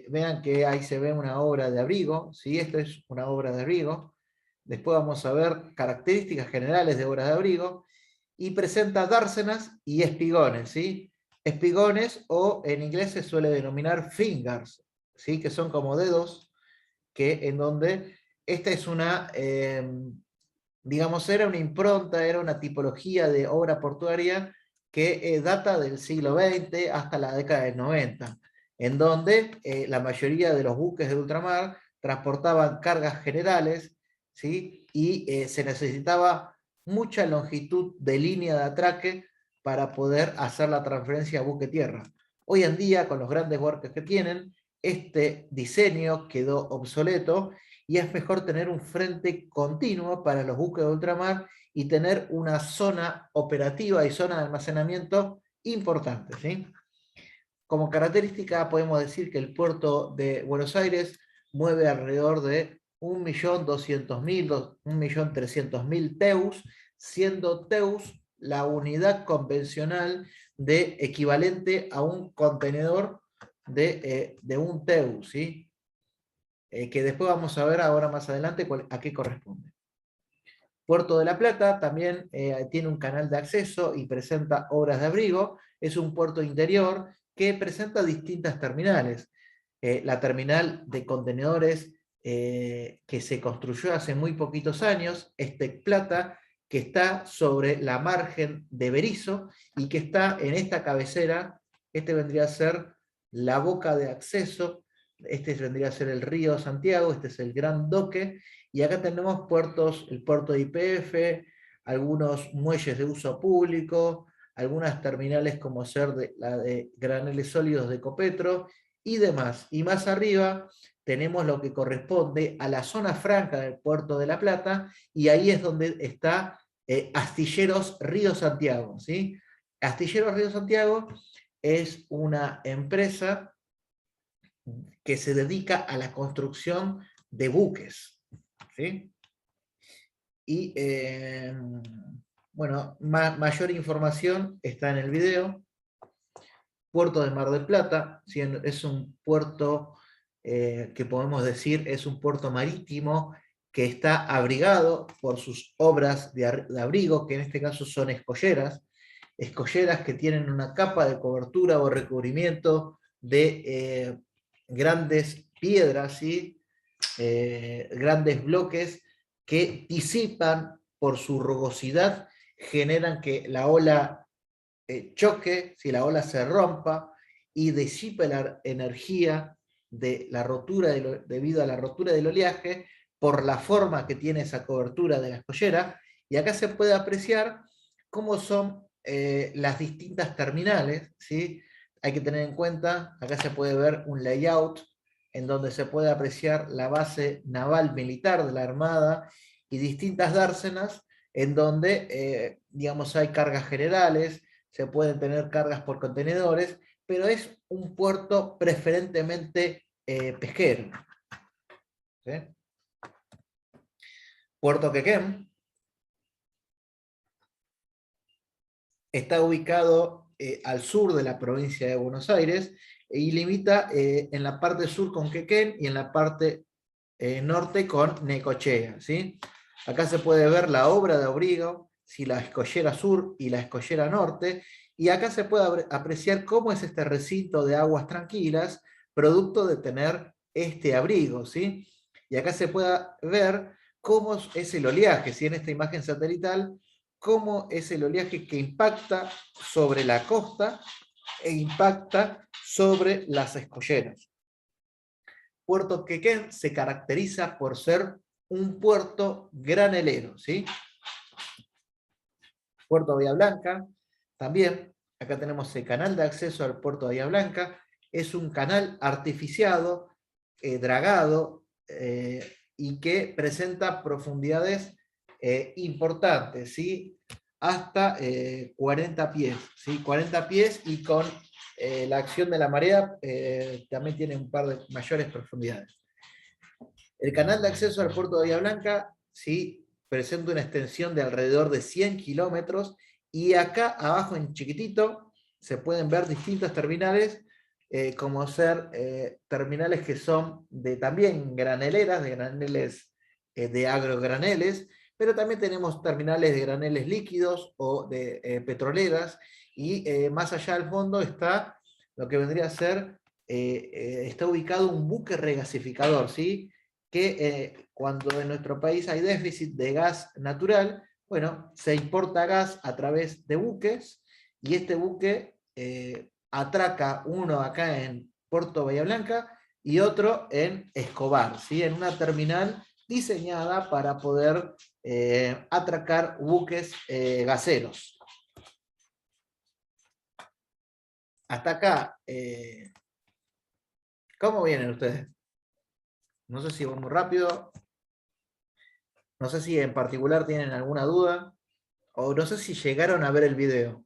vean que ahí se ve una obra de abrigo, ¿sí? Esto es una obra de abrigo. Después vamos a ver características generales de obras de abrigo, y presenta dársenas y espigones, ¿sí? Espigones, o en inglés se suele denominar fingers, ¿sí? Que son como dedos, que en donde esta es una, digamos, era una impronta, era una tipología de obra portuaria que data del siglo XX hasta la década del 90, en donde la mayoría de los buques de ultramar transportaban cargas generales, ¿sí? Y se necesitaba mucha longitud de línea de atraque para poder hacer la transferencia a buque-tierra. Hoy en día, con los grandes barcos que tienen, este diseño quedó obsoleto, y es mejor tener un frente continuo para los buques de ultramar y tener una zona operativa y zona de almacenamiento importante, ¿sí? Como característica podemos decir que el puerto de Buenos Aires mueve alrededor de 1.200.000, 1.300.000 TEUs, siendo TEUs la unidad convencional de equivalente a un contenedor de un TEU, ¿sí? Que después vamos a ver ahora más adelante a qué corresponde. Puerto de la Plata también tiene un canal de acceso y presenta obras de abrigo. Es un puerto interior que presenta distintas terminales. La terminal de contenedores que se construyó hace muy poquitos años, Tec Plata, que está sobre la margen de Berisso y que está en esta cabecera. Este vendría a ser la boca de acceso, este vendría a ser el río Santiago, este es el Gran Doque, y acá tenemos puertos, el puerto de YPF, algunos muelles de uso público, algunas terminales como ser la de graneles sólidos de Ecopetro y demás. Y más arriba tenemos lo que corresponde a la zona franca del puerto de La Plata, y ahí es donde está Astilleros Río Santiago, ¿sí? Astilleros Río Santiago es una empresa que se dedica a la construcción de buques, ¿sí? Y bueno, mayor información está en el video. Puerto de Mar del Plata, ¿sí? Es un puerto que podemos decir es un puerto marítimo que está abrigado por sus obras de abrigo, que en este caso son escolleras que tienen una capa de cobertura o recubrimiento de grandes piedras, ¿sí? Grandes bloques que disipan por su rugosidad, generan que la ola choque, si la ola se rompa, y disipe la energía de la rotura debido a la rotura del oleaje por la forma que tiene esa cobertura de la escollera. Y acá se puede apreciar cómo son las distintas terminales, ¿sí? Hay que tener en cuenta, acá se puede ver un layout en donde se puede apreciar la base naval militar de la Armada y distintas dársenas en donde, digamos, hay cargas generales, se pueden tener cargas por contenedores, pero es un puerto preferentemente pesquero, ¿sí? Puerto Quequén está ubicado al sur de la provincia de Buenos Aires y limita en la parte sur con Quequén y en la parte norte con Necochea, ¿sí? Acá se puede ver la obra de Abrigo, ¿sí? La escollera sur y la escollera norte, y acá se puede apreciar cómo es este recinto de aguas tranquilas, producto de tener este abrigo, ¿sí? Y acá se puede ver cómo es el oleaje, ¿sí? En esta imagen satelital, cómo es el oleaje que impacta sobre la costa e impacta sobre las escolleras. Puerto Quequén se caracteriza por ser un puerto granelero, ¿sí? Puerto Bahía Blanca, también, acá tenemos el canal de acceso al puerto de Bahía Blanca, es un canal artificiado, dragado, y que presenta profundidades importantes, ¿sí? Hasta 40 pies, ¿sí? 40 pies y con la acción de la marea también tiene un par de mayores profundidades. El canal de acceso al puerto de Bahía Blanca, ¿sí? Presenta una extensión de alrededor de 100 kilómetros y acá abajo en chiquitito se pueden ver distintas terminales, como ser terminales que son de también graneleras, de graneles de agrograneles, pero también tenemos terminales de graneles líquidos o de petroleras, y más allá al fondo está lo que vendría a ser, está ubicado un buque regasificador, ¿sí? Que cuando en nuestro país hay déficit de gas natural, bueno, se importa gas a través de buques, y este buque atraca uno acá en Puerto Bahía Blanca y otro en Escobar, ¿sí? En una terminal diseñada para poder atracar buques gaseros. Hasta acá, ¿cómo vienen ustedes? No sé si voy muy rápido, no sé si en particular tienen alguna duda, o no sé si llegaron a ver el video.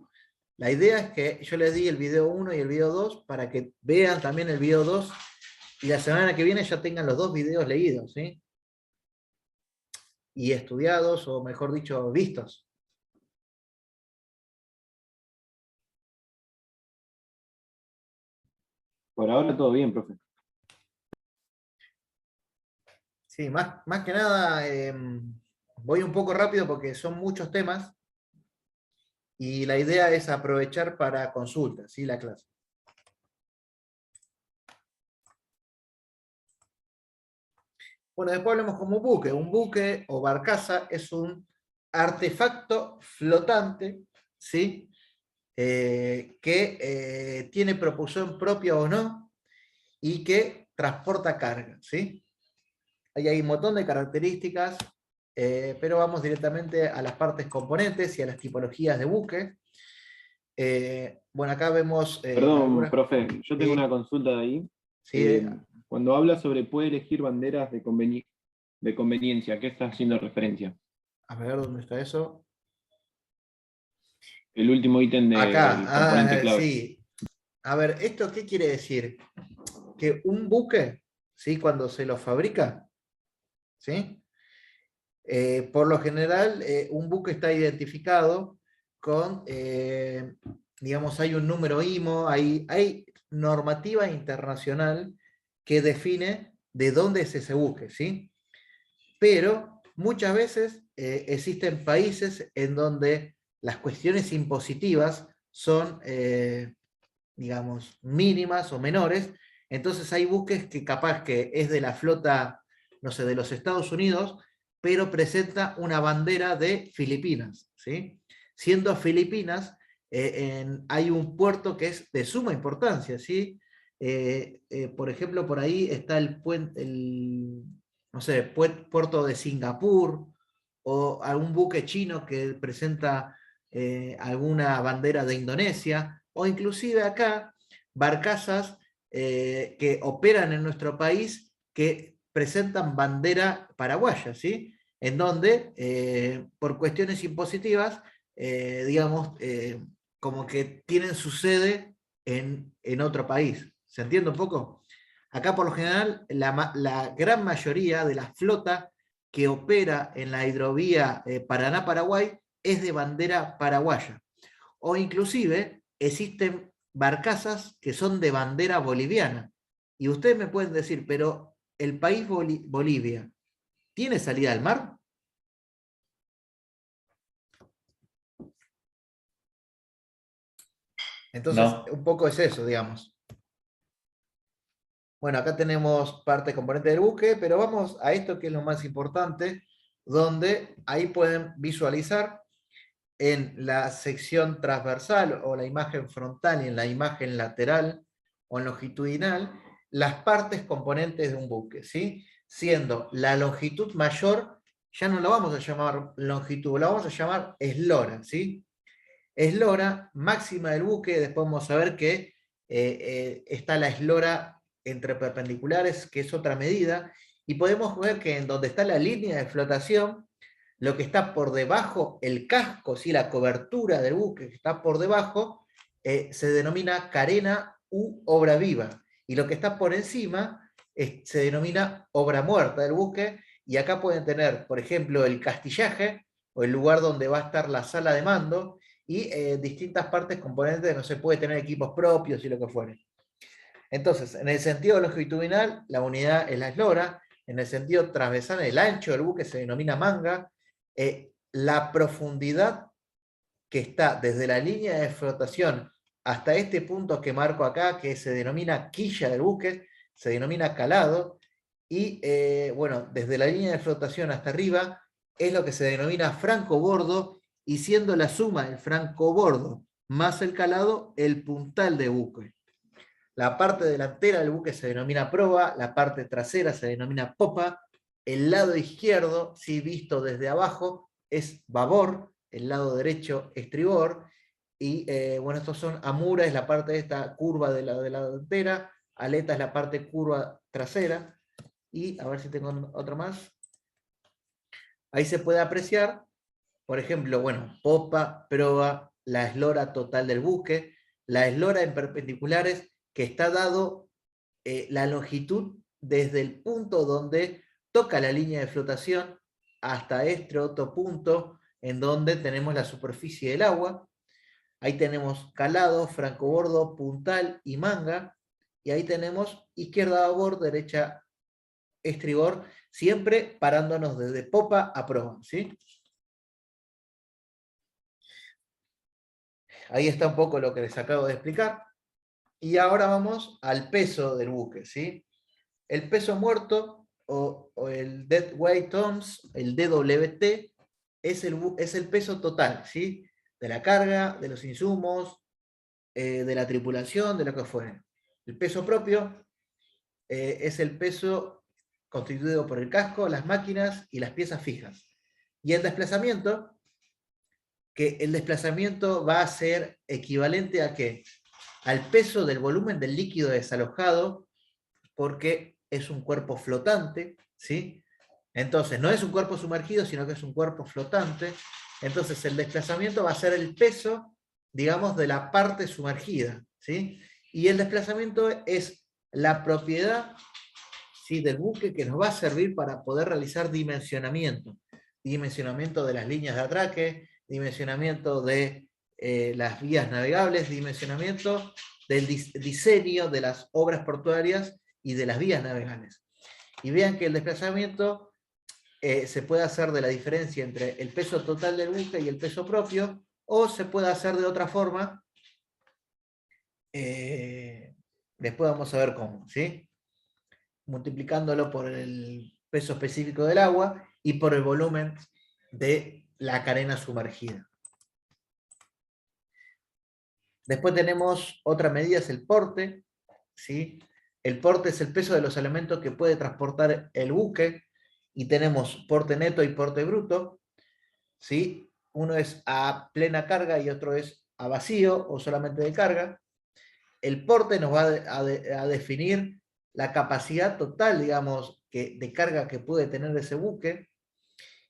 La idea es que yo les di el video 1 y el video 2 para que vean también el video 2 y la semana que viene ya tengan los dos videos leídos, ¿sí? Y estudiados, o mejor dicho, vistos. Por ahora todo bien, profe. Sí, más que nada, voy un poco rápido porque son muchos temas y la idea es aprovechar para consultas, ¿sí? La clase. Bueno, después hablemos como un buque. Un buque o barcaza es un artefacto flotante, ¿sí? Que tiene propulsión propia o no y que transporta carga, ¿sí? Ahí hay un montón de características, pero vamos directamente a las partes componentes y a las tipologías de buque. Bueno, acá vemos... Perdón, profe, yo tengo Sí. una consulta de ahí. Sí, Cuando habla sobre puede elegir banderas de conveniencia, ¿a qué está haciendo referencia? a ver, ¿dónde está eso? El último ítem del Acá, componente clave. sí. A ver, ¿esto qué quiere decir? Que un buque, ¿sí? Cuando se lo fabrica, ¿sí? Por lo general, un buque está identificado con, digamos, hay un número IMO, hay normativa internacional que define de dónde es ese buque, ¿sí? Pero muchas veces existen países en donde las cuestiones impositivas son, digamos, mínimas o menores, entonces hay buques que capaz que es de la flota, no sé, de los Estados Unidos, pero presenta una bandera de Filipinas, ¿sí? Siendo Filipinas, hay un puerto que es de suma importancia, ¿sí? Por ejemplo, por ahí está el puente, no sé, puerto de Singapur, o algún buque chino que presenta alguna bandera de Indonesia, o inclusive acá, barcazas que operan en nuestro país que presentan bandera paraguaya, ¿sí? En donde, por cuestiones impositivas, digamos, como que tienen su sede en otro país. ¿Se entiende un poco? Acá, por lo general, la gran mayoría de la flota que opera en la hidrovía Paraná-Paraguay es de bandera paraguaya. O inclusive existen barcazas que son de bandera boliviana. Y ustedes me pueden decir, pero el país Bolivia, ¿tiene salida al mar? Entonces, No. un poco es eso, digamos. Bueno, acá tenemos parte componente del buque, pero vamos a esto que es lo más importante, donde ahí pueden visualizar en la sección transversal o la imagen frontal y en la imagen lateral o longitudinal las partes componentes de un buque, ¿sí? Siendo la longitud mayor, ya no la vamos a llamar longitud, la vamos a llamar eslora, ¿sí? Eslora máxima del buque, después vamos a ver que está la eslora entre perpendiculares, que es otra medida, y podemos ver que en donde está la línea de flotación, lo que está por debajo, el casco, ¿sí? La cobertura del buque que está por debajo, se denomina carena u obra viva, y lo que está por encima se denomina obra muerta del buque, y acá pueden tener, por ejemplo, el castillaje, o el lugar donde va a estar la sala de mando, y distintas partes componentes, no se puede tener equipos propios y lo que fuere. Entonces, en el sentido longitudinal, la unidad es la eslora, en el sentido transversal, el ancho del buque se denomina manga, la profundidad que está desde la línea de flotación hasta este punto que marco acá, que se denomina quilla del buque, se denomina calado, y bueno, desde la línea de flotación hasta arriba es lo que se denomina francobordo, y siendo la suma el francobordo más el calado, el puntal de buque. La parte delantera del buque se denomina proa, la parte trasera se denomina popa, el lado izquierdo, si visto desde abajo, es babor, el lado derecho estribor, y bueno, estos son amura, es la parte de esta curva de la delantera, aleta es la parte curva trasera, y a ver si tengo otra más. Ahí se puede apreciar, por ejemplo, bueno, popa, proa, la eslora total del buque, la eslora en perpendiculares, que está dado la longitud desde el punto donde toca la línea de flotación hasta este otro punto en donde tenemos la superficie del agua. Ahí tenemos calado, francobordo, puntal y manga. Y ahí tenemos izquierda babor, derecha estribor, siempre parándonos desde popa a proa, ¿sí? Ahí está un poco lo que les acabo de explicar. Y ahora vamos al peso del buque, ¿sí? El peso muerto o el dead weight tons, el DWT, es el peso total, ¿sí? De la carga, de los insumos, de la tripulación, de lo que fuere. El peso propio es el peso constituido por el casco, las máquinas y las piezas fijas. Y el desplazamiento, que el desplazamiento va a ser equivalente a ¿qué? Al peso del volumen del líquido desalojado, porque es un cuerpo flotante, ¿sí? Entonces, no es un cuerpo sumergido, sino que es un cuerpo flotante. Entonces, el desplazamiento va a ser el peso, digamos, de la parte sumergida, ¿sí? Y el desplazamiento es la propiedad, ¿sí?, del buque que nos va a servir para poder realizar dimensionamiento. Dimensionamiento de las líneas de atraque, dimensionamiento de las vías navegables, dimensionamiento del diseño de las obras portuarias y de las vías navegables. Y vean que el desplazamiento se puede hacer de la diferencia entre el peso total del buque y el peso propio, o se puede hacer de otra forma. Después vamos a ver cómo, ¿sí? Multiplicándolo por el peso específico del agua y por el volumen de la carena sumergida. Después tenemos otra medida, es el porte, ¿sí? El porte es el peso de los elementos que puede transportar el buque, y tenemos porte neto y porte bruto, ¿sí? Uno es a plena carga y otro es a vacío o solamente de carga. El porte nos va a definir la capacidad total, digamos, de carga que puede tener ese buque.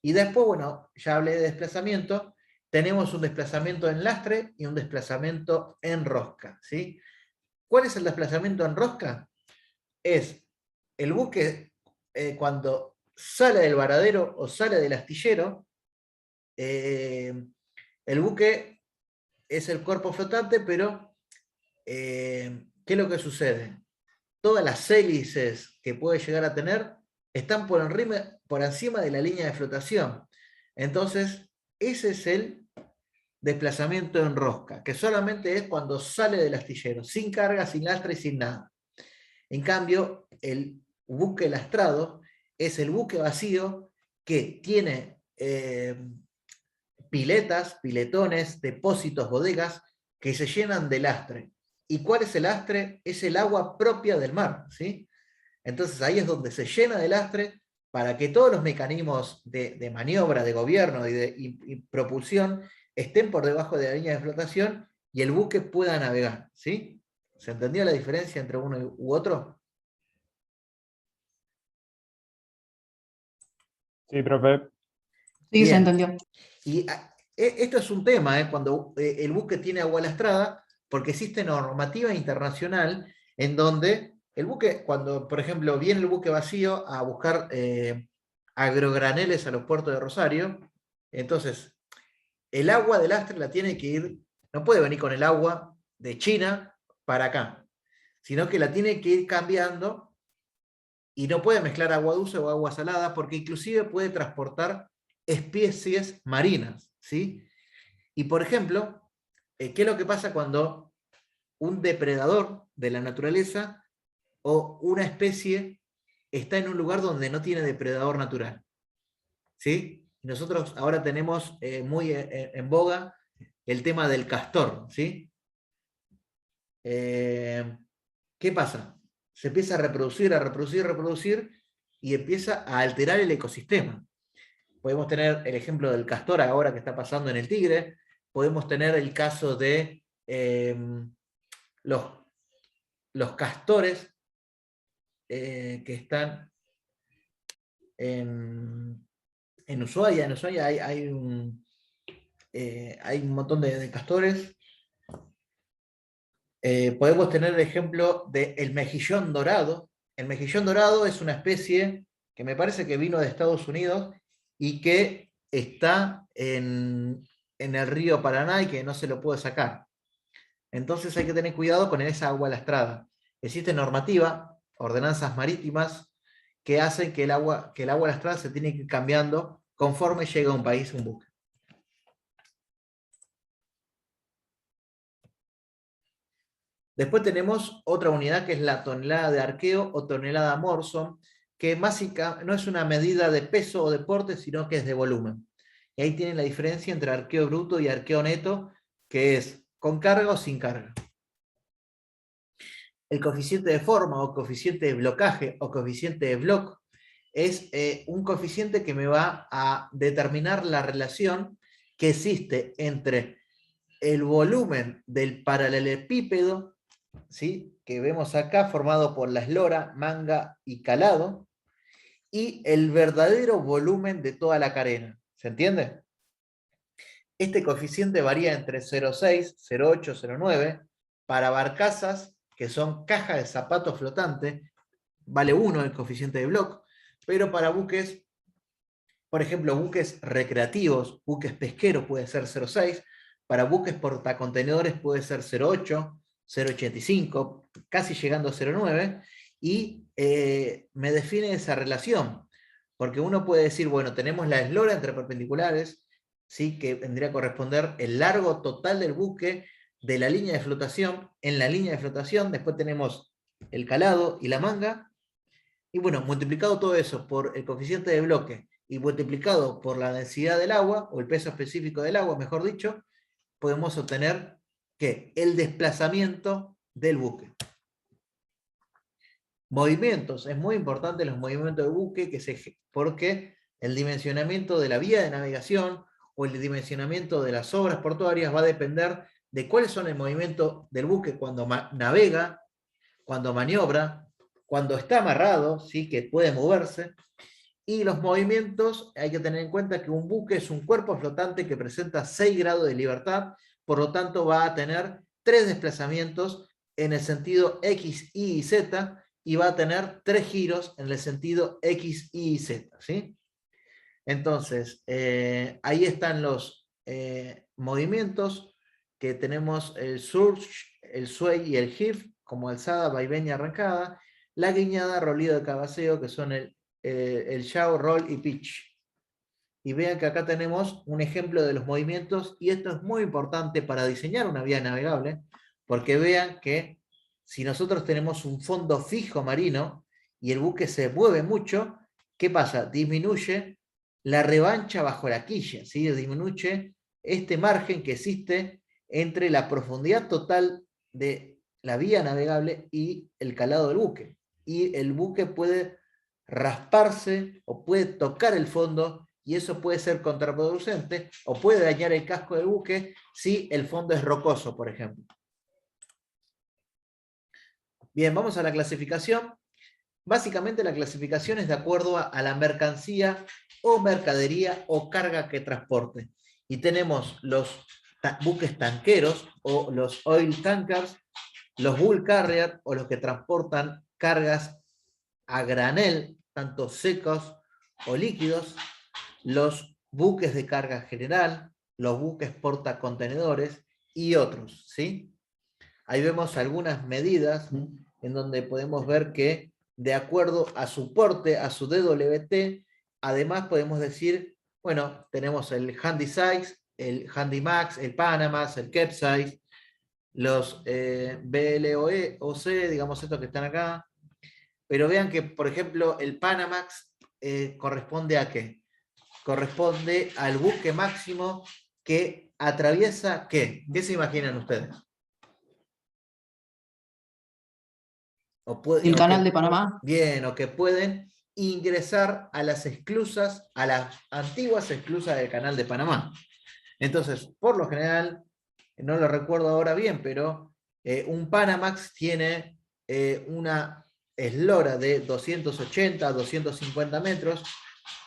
Y después, bueno, ya hablé de desplazamiento, tenemos un desplazamiento en lastre y un desplazamiento en rosca, ¿sí? ¿Cuál es el desplazamiento en rosca? Es el buque cuando sale del varadero o sale del astillero, el buque es el cuerpo flotante, pero ¿qué es lo que sucede? Todas las hélices que puede llegar a tener están por encima de la línea de flotación. Entonces, ese es el desplazamiento en rosca, que solamente es cuando sale del astillero, sin carga, sin lastre y sin nada. En cambio, el buque lastrado es el buque vacío que tiene piletas, piletones, depósitos, bodegas que se llenan de lastre. ¿Y cuál es el lastre? Es el agua propia del mar, ¿sí? Entonces ahí es donde se llena de lastre para que todos los mecanismos de maniobra, de gobierno y propulsión estén por debajo de la línea de flotación y el buque pueda navegar, ¿sí? ¿Se entendió la diferencia entre uno u otro? Sí, profe. Sí, se Bien. entendió. Y esto es un tema, cuando el buque tiene agua lastrada, porque existe normativa internacional en donde el buque, cuando por ejemplo viene el buque vacío a buscar agrograneles a los puertos de Rosario, entonces el agua del lastre la tiene que ir, no puede venir con el agua de China para acá, sino que la tiene que ir cambiando y no puede mezclar agua dulce o agua salada, porque inclusive puede transportar especies marinas, ¿sí? Y por ejemplo, ¿qué es lo que pasa cuando un depredador de la naturaleza o una especie está en un lugar donde no tiene depredador natural? ¿Sí? Nosotros ahora tenemos muy en boga el tema del castor, ¿sí? ¿Qué pasa? Se empieza a reproducir, y empieza a alterar el ecosistema. Podemos tener el ejemplo del castor ahora que está pasando en el Tigre, podemos tener el caso de los castores que están en Ushuaia. En Ushuaia hay un montón de castores. Podemos tener el ejemplo del mejillón dorado. El mejillón dorado es una especie que me parece que vino de Estados Unidos y que está en el río Paraná y que no se lo puede sacar. Entonces hay que tener cuidado con esa agua lastrada. Existe normativa, ordenanzas marítimas, que hacen que el agua lastrada se tiene que ir cambiando conforme llega a un país un buque. Después tenemos otra unidad que es la tonelada de arqueo o tonelada Morson, que básicamente no es una medida de peso o de porte, sino que es de volumen. Y ahí tienen la diferencia entre arqueo bruto y arqueo neto, que es con carga o sin carga. El coeficiente de forma o coeficiente de blocaje o coeficiente de block es un coeficiente que me va a determinar la relación que existe entre el volumen del paralelepípedo, ¿sí?, que vemos acá formado por la eslora, manga y calado, y el verdadero volumen de toda la carena. ¿Se entiende? Este coeficiente varía entre 0,6, 0,8, 0,9 para barcazas que son cajas de zapatos flotantes, vale 1 el coeficiente de Bloch, pero para buques, por ejemplo, buques recreativos, buques pesqueros puede ser 0,6, para buques portacontenedores puede ser 0,8, 0,85, casi llegando a 0,9, y me define esa relación, porque uno puede decir, bueno, tenemos la eslora entre perpendiculares, ¿sí?, que vendría a corresponder el largo total del buque de la línea de flotación. En la línea de flotación después tenemos el calado y la manga, y bueno, multiplicado todo eso por el coeficiente de bloque y multiplicado por la densidad del agua, o el peso específico del agua, mejor dicho, podemos obtener ¿qué? El desplazamiento del buque. Movimientos, es muy importante los movimientos del buque, porque el dimensionamiento de la vía de navegación o el dimensionamiento de las obras portuarias va a depender de cuáles son el movimiento del buque cuando navega, cuando maniobra, cuando está amarrado, ¿sí?, que puede moverse. Y los movimientos, hay que tener en cuenta que un buque es un cuerpo flotante que presenta 6 grados de libertad, por lo tanto va a tener 3 desplazamientos en el sentido X, Y y Z, y va a tener 3 giros en el sentido X, Y y Z, ¿sí? Entonces, ahí están los movimientos que tenemos el surge, el sway y el heave, como alzada, vaivén y arrancada, la guiñada, rolido de cabeceo, que son el yaw, roll y pitch. Y vean que acá tenemos un ejemplo de los movimientos, y esto es muy importante para diseñar una vía navegable, porque vean que si nosotros tenemos un fondo fijo marino y el buque se mueve mucho, ¿qué pasa? Disminuye la revancha bajo la quilla, ¿sí? Disminuye este margen que existe entre la profundidad total de la vía navegable y el calado del buque. Y el buque puede rasparse o puede tocar el fondo, y eso puede ser contraproducente o puede dañar el casco del buque si el fondo es rocoso, por ejemplo. Bien, vamos a la clasificación. Básicamente la clasificación es de acuerdo a la mercancía o mercadería o carga que transporte. Y tenemos los buques tanqueros o los oil tankers, los bulk carrier o los que transportan cargas a granel, tanto secos o líquidos, los buques de carga general, los buques portacontenedores y otros, ¿sí? Ahí vemos algunas medidas en donde podemos ver que de acuerdo a su porte, a su DWT, además podemos decir, bueno, tenemos el Handysize, el Handymax, el Panamax, el Capesize, los BLOE, OC, digamos estos que están acá. Pero vean que, por ejemplo, el Panamax corresponde a qué? Corresponde al buque máximo que atraviesa ¿qué? ¿Qué se imaginan ustedes? El canal de Panamá. Bien, o que pueden ingresar a las esclusas, a las antiguas esclusas del canal de Panamá. Entonces, por lo general, no lo recuerdo ahora bien, pero un Panamax tiene una eslora de 280 a 250 metros,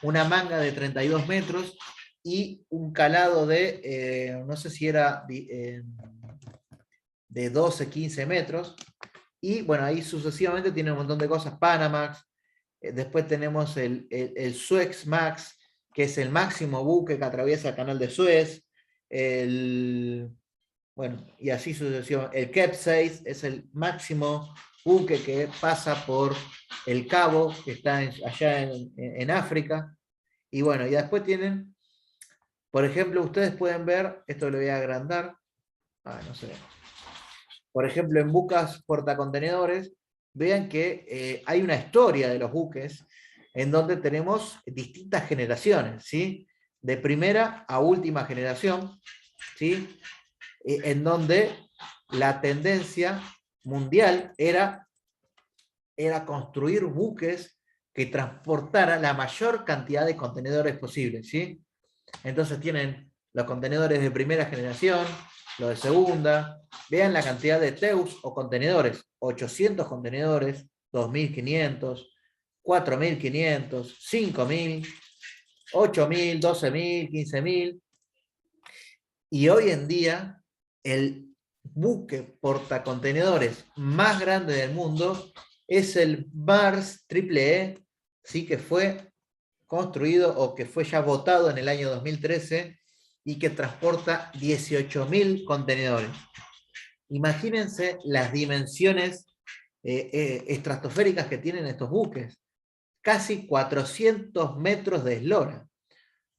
una manga de 32 metros y un calado de, no sé si era de 12, 15 metros. Y bueno, ahí sucesivamente tiene un montón de cosas, Panamax, después tenemos el Suez Max, que es el máximo buque que atraviesa el canal de Suez, bueno, y así sucesivamente. El Capesize es el máximo buque que pasa por el Cabo, que está allá en África. Y bueno, y después tienen, por ejemplo, ustedes pueden ver, esto lo voy a agrandar, no sé. Por ejemplo, en buques portacontenedores, vean que hay una historia de los buques en donde tenemos distintas generaciones, ¿sí? De primera a última generación, ¿sí? En donde la tendencia mundial era construir buques que transportaran la mayor cantidad de contenedores posibles, ¿sí? Entonces tienen los contenedores de primera generación, los de segunda. Vean la cantidad de TEUs o contenedores: 800 contenedores, 2500, 4500, 5000, 8000, 12000, 15000. Y hoy en día, el buque portacontenedores más grande del mundo es el Mars Triple-E, ¿sí? Que fue construido o que fue ya votado en el año 2013 y que transporta 18.000 contenedores. Imagínense las dimensiones estratosféricas que tienen estos buques. Casi 400 metros de eslora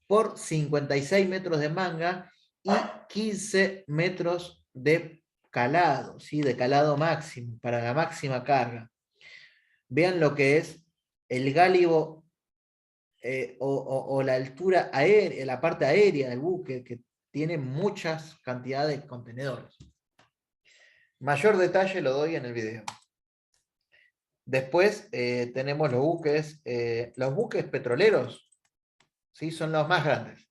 por 56 metros de manga y 15 metros de calado, ¿sí? De calado máximo, para la máxima carga. Vean lo que es el gálibo o la altura aérea, la parte aérea del buque, que tiene muchas cantidades de contenedores. Mayor detalle lo doy en el video. Después tenemos los buques petroleros, ¿sí? Son los más grandes.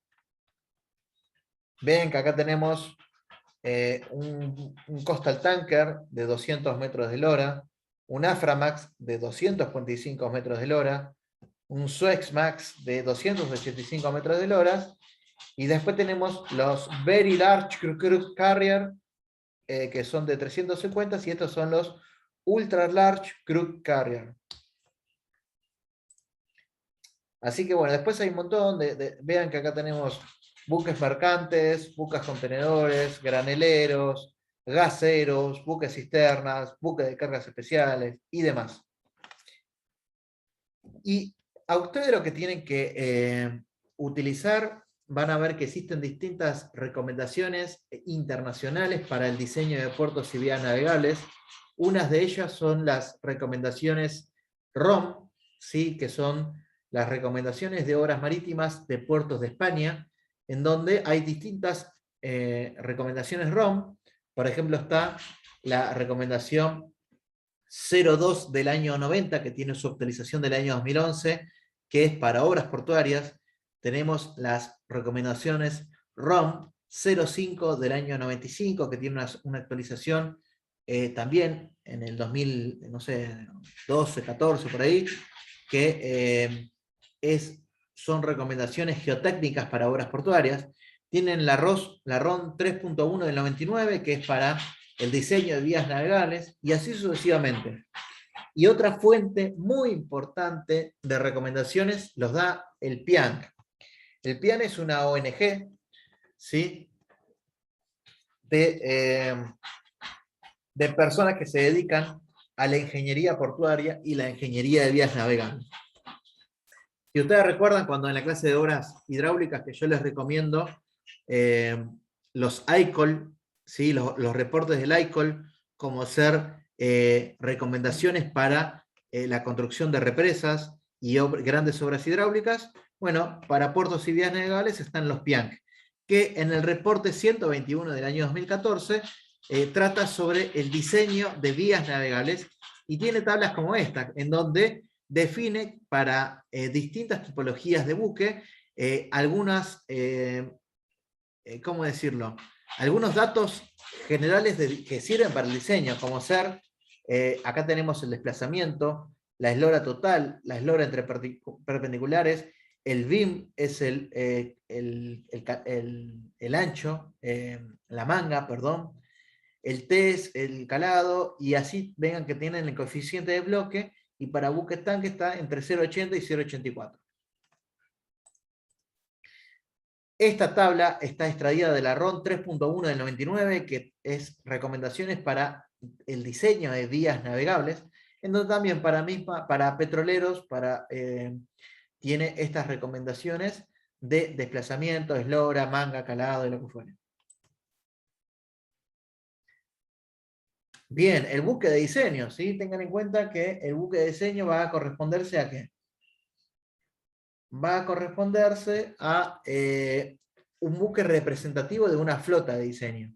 Ven que acá tenemos un Coastal Tanker de 200 metros de eslora, un Aframax de 245 metros de eslora, un Suez Max de 285 metros de eslora, y después tenemos los Very Large Cruise Carrier, que son de 350, y estos son los Ultra Large Cruise Carrier. Así que bueno, después hay un montón vean que acá tenemos buques mercantes, buques contenedores, graneleros, gaseros, buques cisternas, buques de cargas especiales y demás. Y a ustedes lo que tienen que utilizar, van a ver que existen distintas recomendaciones internacionales para el diseño de puertos y vías navegables. Unas de ellas son las recomendaciones ROM, ¿sí? Que son las recomendaciones de obras marítimas de puertos de España, en donde hay distintas recomendaciones ROM. Por ejemplo, está la recomendación 02 del año 90, que tiene su actualización del año 2011, que es para obras portuarias. Tenemos las recomendaciones ROM 05 del año 95, que tiene una actualización también en el 2000, no sé, 12, 14, por ahí, que son recomendaciones geotécnicas para obras portuarias. Tienen la ROM 3.1 del 99, que es para el diseño de vías navegables, y así sucesivamente. Y otra fuente muy importante de recomendaciones los da el PIANC. El PIANC es una ONG, ¿sí? de personas que se dedican a la ingeniería portuaria y la ingeniería de vías navegables. Si ustedes recuerdan, cuando en la clase de obras hidráulicas que yo les recomiendo, los ICOL, ¿sí? los reportes del ICOL, como ser recomendaciones para la construcción de represas y grandes obras hidráulicas, bueno, para puertos y vías navegables están los PIANC, que en el reporte 121 del año 2014 trata sobre el diseño de vías navegables y tiene tablas como esta, en donde define para distintas tipologías de buque algunas, ¿cómo decirlo? Algunos datos generales que sirven para el diseño, como ser, acá tenemos el desplazamiento, la eslora total, la eslora entre perpendiculares, el BIM es el ancho, la manga, perdón, el TES, el calado, y así vengan que tienen el coeficiente de bloque, y para buques tanque está entre 0,80 y 0,84. Esta tabla está extraída de la RON 3.1 del 99, que es recomendaciones para el diseño de vías navegables, en donde también para petroleros tiene estas recomendaciones de desplazamiento, eslora, manga, calado y lo que fuere. Bien, el buque de diseño, ¿sí? Tengan en cuenta que el buque de diseño va a corresponderse a ¿qué? Va a corresponderse a un buque representativo de una flota de diseño.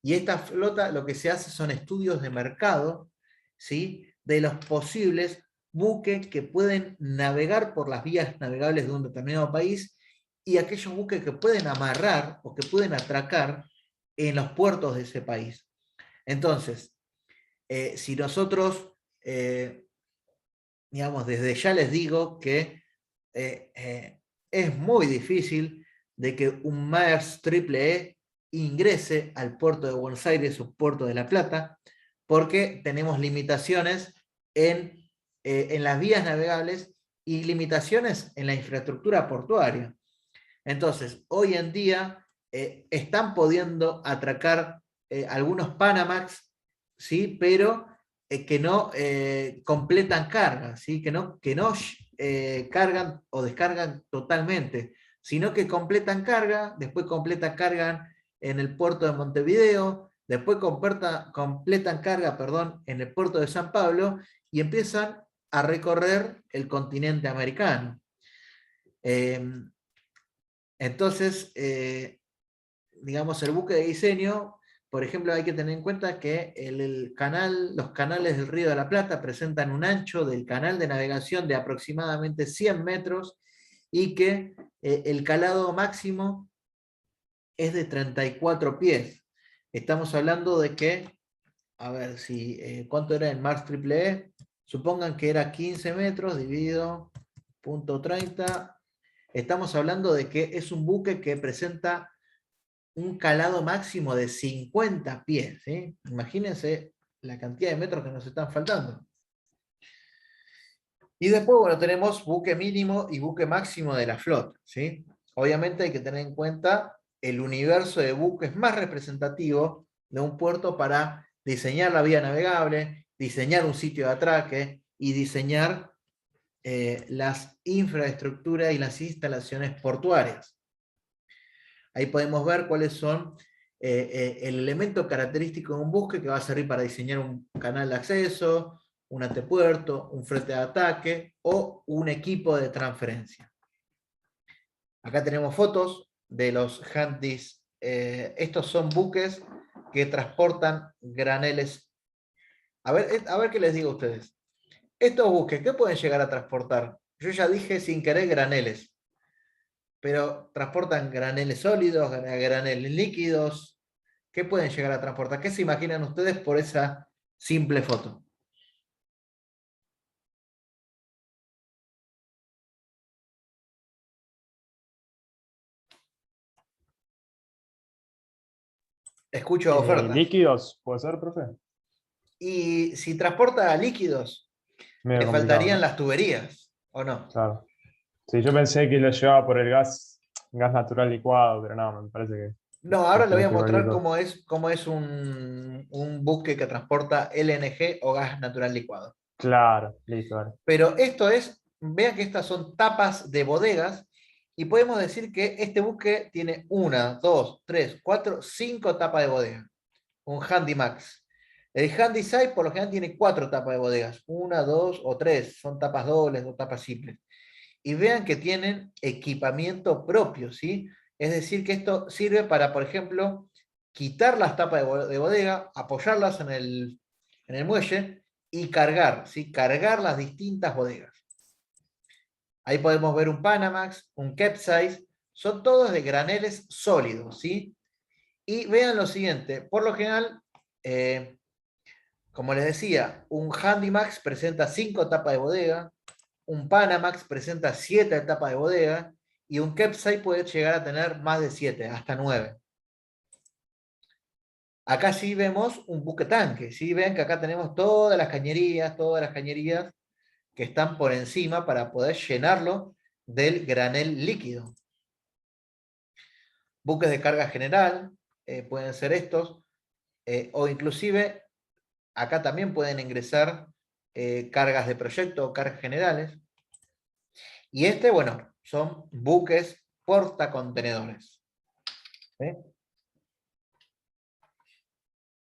Y esta flota lo que se hace son estudios de mercado, ¿sí? De los posibles buques que pueden navegar por las vías navegables de un determinado país y aquellos buques que pueden amarrar o que pueden atracar en los puertos de ese país. Entonces, si nosotros, digamos, desde ya les digo que es muy difícil de que un Maersk Triple ingrese al puerto de Buenos Aires o puerto de La Plata, porque tenemos limitaciones en las vías navegables y limitaciones en la infraestructura portuaria. Entonces, hoy en día están pudiendo atracar algunos Panamax, ¿sí? Pero que no completan carga, ¿sí? que no cargan o descargan totalmente, sino que completan carga, después cargan en el puerto de Montevideo, después completan carga, perdón, en el puerto de San Pablo y empiezan a recorrer el continente americano. Entonces, digamos, el buque de diseño, por ejemplo, hay que tener en cuenta que los canales del Río de la Plata presentan un ancho del canal de navegación de aproximadamente 100 metros y que el calado máximo es de 34 pies. Estamos hablando de que, a ver, ¿cuánto era el Maersk Triple? Supongan que era 15 metros dividido .30. Estamos hablando de que es un buque que presenta un calado máximo de 50 pies, ¿sí? Imagínense la cantidad de metros que nos están faltando. Y después, bueno, tenemos buque mínimo y buque máximo de la flota, ¿sí? obviamente hay que tener en cuenta el universo de buques más representativo de un puerto para diseñar la vía navegable, diseñar un sitio de atraque y diseñar las infraestructuras y las instalaciones portuarias. Ahí podemos ver cuáles son el elemento característico de un buque que va a servir para diseñar un canal de acceso, un antepuerto, un frente de ataque o un equipo de transferencia. Acá tenemos fotos de los handys. Estos son buques que transportan graneles. A ver qué les digo a ustedes. Estos buques, ¿qué pueden llegar a transportar? Yo ya dije sin querer graneles, pero transportan graneles sólidos, graneles líquidos. ¿Qué pueden llegar a transportar? ¿Qué se imaginan ustedes por esa simple foto? Escucho ofertas. Líquidos, ¿puede ser, profe? Y si transporta líquidos, Medio le complicado, faltarían ¿no? las tuberías, ¿o no? Claro. Sí, yo pensé que lo llevaba por el gas natural licuado, pero no, me parece que No, ahora le voy a tiene que mostrar cualquier cosa. cómo es un buque que transporta LNG o gas natural licuado. Claro, listo, vale. Pero esto es, vean que estas son tapas de bodegas y podemos decir que este buque tiene 1, 2, 3, 4, 5 tapas de bodega. Un Handy Max. El Handy Size por lo general tiene 4 tapas de bodegas. 1, 2 o 3. Son tapas dobles o tapas simples. Y vean que tienen equipamiento propio, ¿sí? Es decir, que esto sirve para, por ejemplo, quitar las tapas de bodega, apoyarlas en el muelle y cargar, ¿sí? Cargar las distintas bodegas. Ahí podemos ver un Panamax, un Capesize, son todos de graneles sólidos, ¿sí? Y vean lo siguiente, por lo general, como les decía, un Handymax presenta 5 tapas de bodega, un Panamax presenta 7 tapas de bodega y un Capesize puede llegar a tener más de 7, hasta 9. Acá sí vemos un buque tanque, ¿sí? Ven que acá tenemos todas las cañerías que están por encima para poder llenarlo del granel líquido. Buques de carga general, pueden ser estos, o inclusive acá también pueden ingresar cargas de proyecto o cargas generales. Y bueno, son buques portacontenedores. ¿Sí?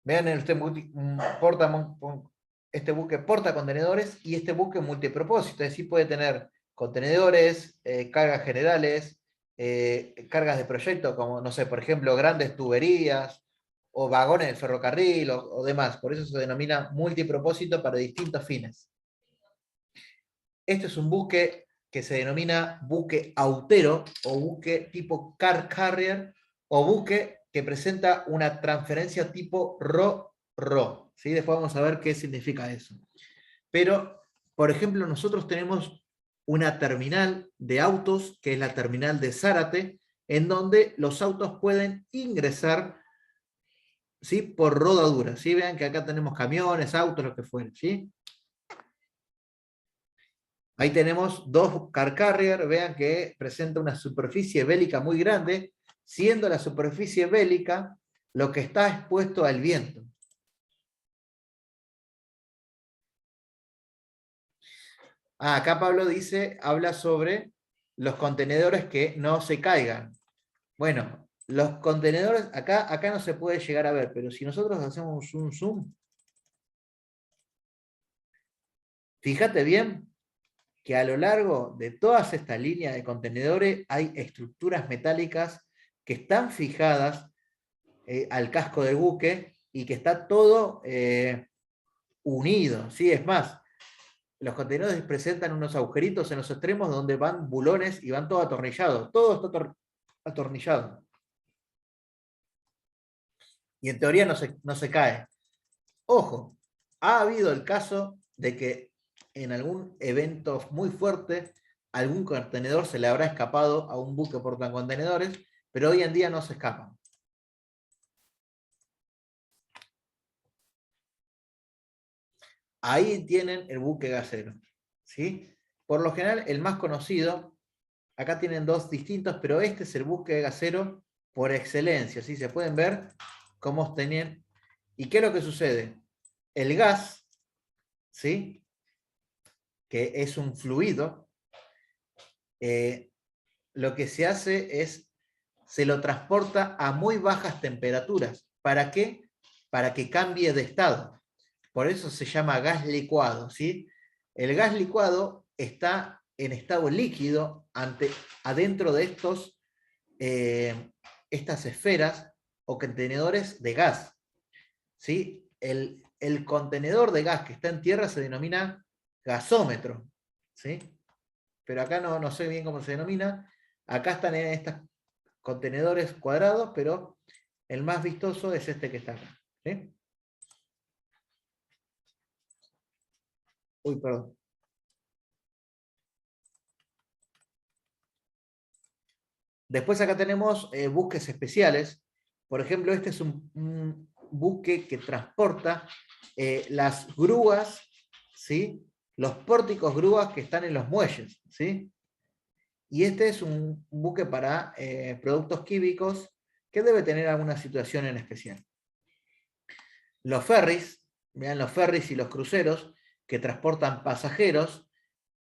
Vean este buque portacontenedores y este buque multipropósito, es decir, puede tener contenedores, cargas generales, cargas de proyecto, como, no sé, por ejemplo, grandes tuberías o vagones del ferrocarril o demás. Por eso se denomina multipropósito para distintos fines. Este es un buque que se denomina buque autero o buque tipo car carrier o buque que presenta una transferencia tipo RO-RO. ¿Sí? Después vamos a ver qué significa eso. Pero, por ejemplo, nosotros tenemos una terminal de autos, que es la terminal de Zárate, en donde los autos pueden ingresar, ¿sí? Por rodadura. ¿Sí? Vean que acá tenemos camiones, autos, lo que fuere. ¿Sí? Ahí tenemos 2 car carrier, vean que presenta una superficie bélica muy grande, siendo la superficie bélica lo que está expuesto al viento. Acá Pablo habla sobre los contenedores que no se caigan. Bueno, los contenedores, acá no se puede llegar a ver, pero si nosotros hacemos un zoom, fíjate bien que a lo largo de todas estas líneas de contenedores hay estructuras metálicas que están fijadas al casco del buque y que está todo unido, ¿sí? Es más, los contenedores presentan unos agujeritos en los extremos donde van bulones y van todo atornillado. Todo está atornillado. Y en teoría no se cae. Ojo, ha habido el caso de que en algún evento muy fuerte algún contenedor se le habrá escapado a un buque portacontenedores, pero hoy en día no se escapan. Ahí tienen el buque gasero, ¿sí? Por lo general, el más conocido Acá tienen dos distintos, pero este es el buque gasero por excelencia, ¿sí? Se pueden ver cómo tenían. ¿Y qué es lo que sucede? El gas, ¿sí? Que es un fluido, lo que se hace es, se lo transporta a muy bajas temperaturas. ¿Para qué? Para que cambie de estado. Por eso se llama gas licuado, ¿sí? El gas licuado está en estado líquido adentro de estas esferas o contenedores de gas, ¿sí? El contenedor de gas que está en tierra se denomina gasómetro, ¿sí? Pero acá no sé bien cómo se denomina. Acá están en estos contenedores cuadrados, pero el más vistoso es este que está acá, ¿sí? Uy, perdón. Después acá tenemos buques especiales. Por ejemplo, este es un buque que transporta las grúas, ¿sí? Los pórticos grúas que están en los muelles, ¿sí? Y este es un buque para productos químicos que debe tener alguna situación en especial. Los ferries, vean los ferries y los cruceros que transportan pasajeros,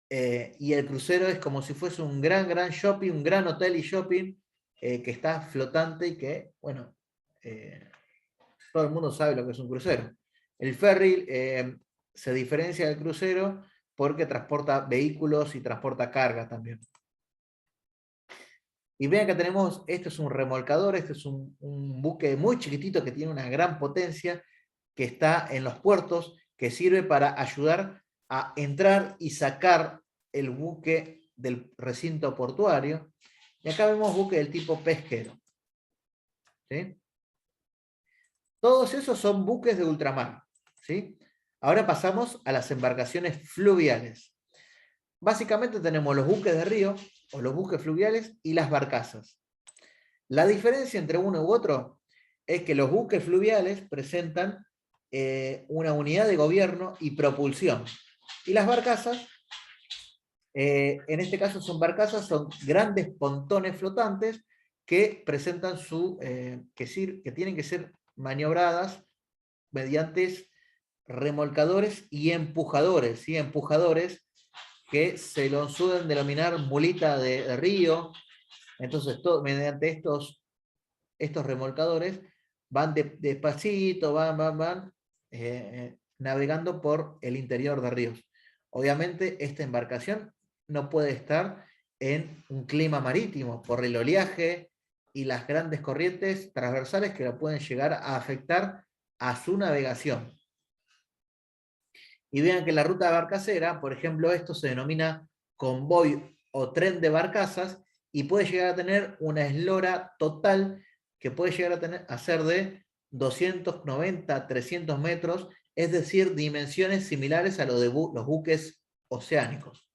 y el crucero es como si fuese un gran shopping, un gran hotel y shopping que está flotante y que, bueno, todo el mundo sabe lo que es un crucero. El ferry se diferencia del crucero porque transporta vehículos y transporta carga también. Y vean que tenemos, este es un remolcador, este es un buque muy chiquitito que tiene una gran potencia, que está en los puertos, que sirve para ayudar a entrar y sacar el buque del recinto portuario. Y acá vemos buque del tipo pesquero, ¿sí? Todos esos son buques de ultramar, ¿sí? Ahora pasamos a las embarcaciones fluviales. Básicamente tenemos los buques de río, o los buques fluviales, y las barcazas. La diferencia entre uno u otro es que los buques fluviales presentan una unidad de gobierno y propulsión. Y las barcazas, en este caso son barcazas, son grandes pontones flotantes que presentan que tienen que ser maniobradas mediante remolcadores y empujadores, ¿sí? Empujadores que se lo suelen denominar mulita de río. Entonces, mediante estos remolcadores van despacito, van navegando por el interior de ríos. Obviamente, esta embarcación no puede estar en un clima marítimo por el oleaje y las grandes corrientes transversales que la pueden llegar a afectar a su navegación. Y vean que la ruta barcacera, por ejemplo, esto se denomina convoy o tren de barcazas y puede llegar a tener una eslora total que puede llegar a ser de 290, 300 metros, es decir, dimensiones similares a lo de los buques oceánicos.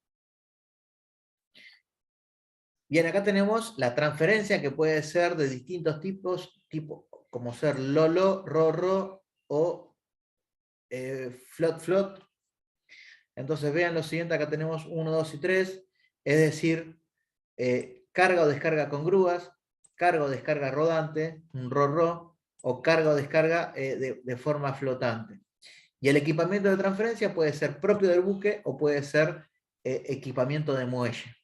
Bien, acá tenemos la transferencia que puede ser de distintos tipos, como ser lolo, rorro o flot. Entonces vean lo siguiente, acá tenemos 1, 2 y 3, es decir, carga o descarga con grúas, carga o descarga rodante, un ro-ro, o carga o descarga de forma flotante. Y el equipamiento de transferencia puede ser propio del buque o puede ser equipamiento de muelle.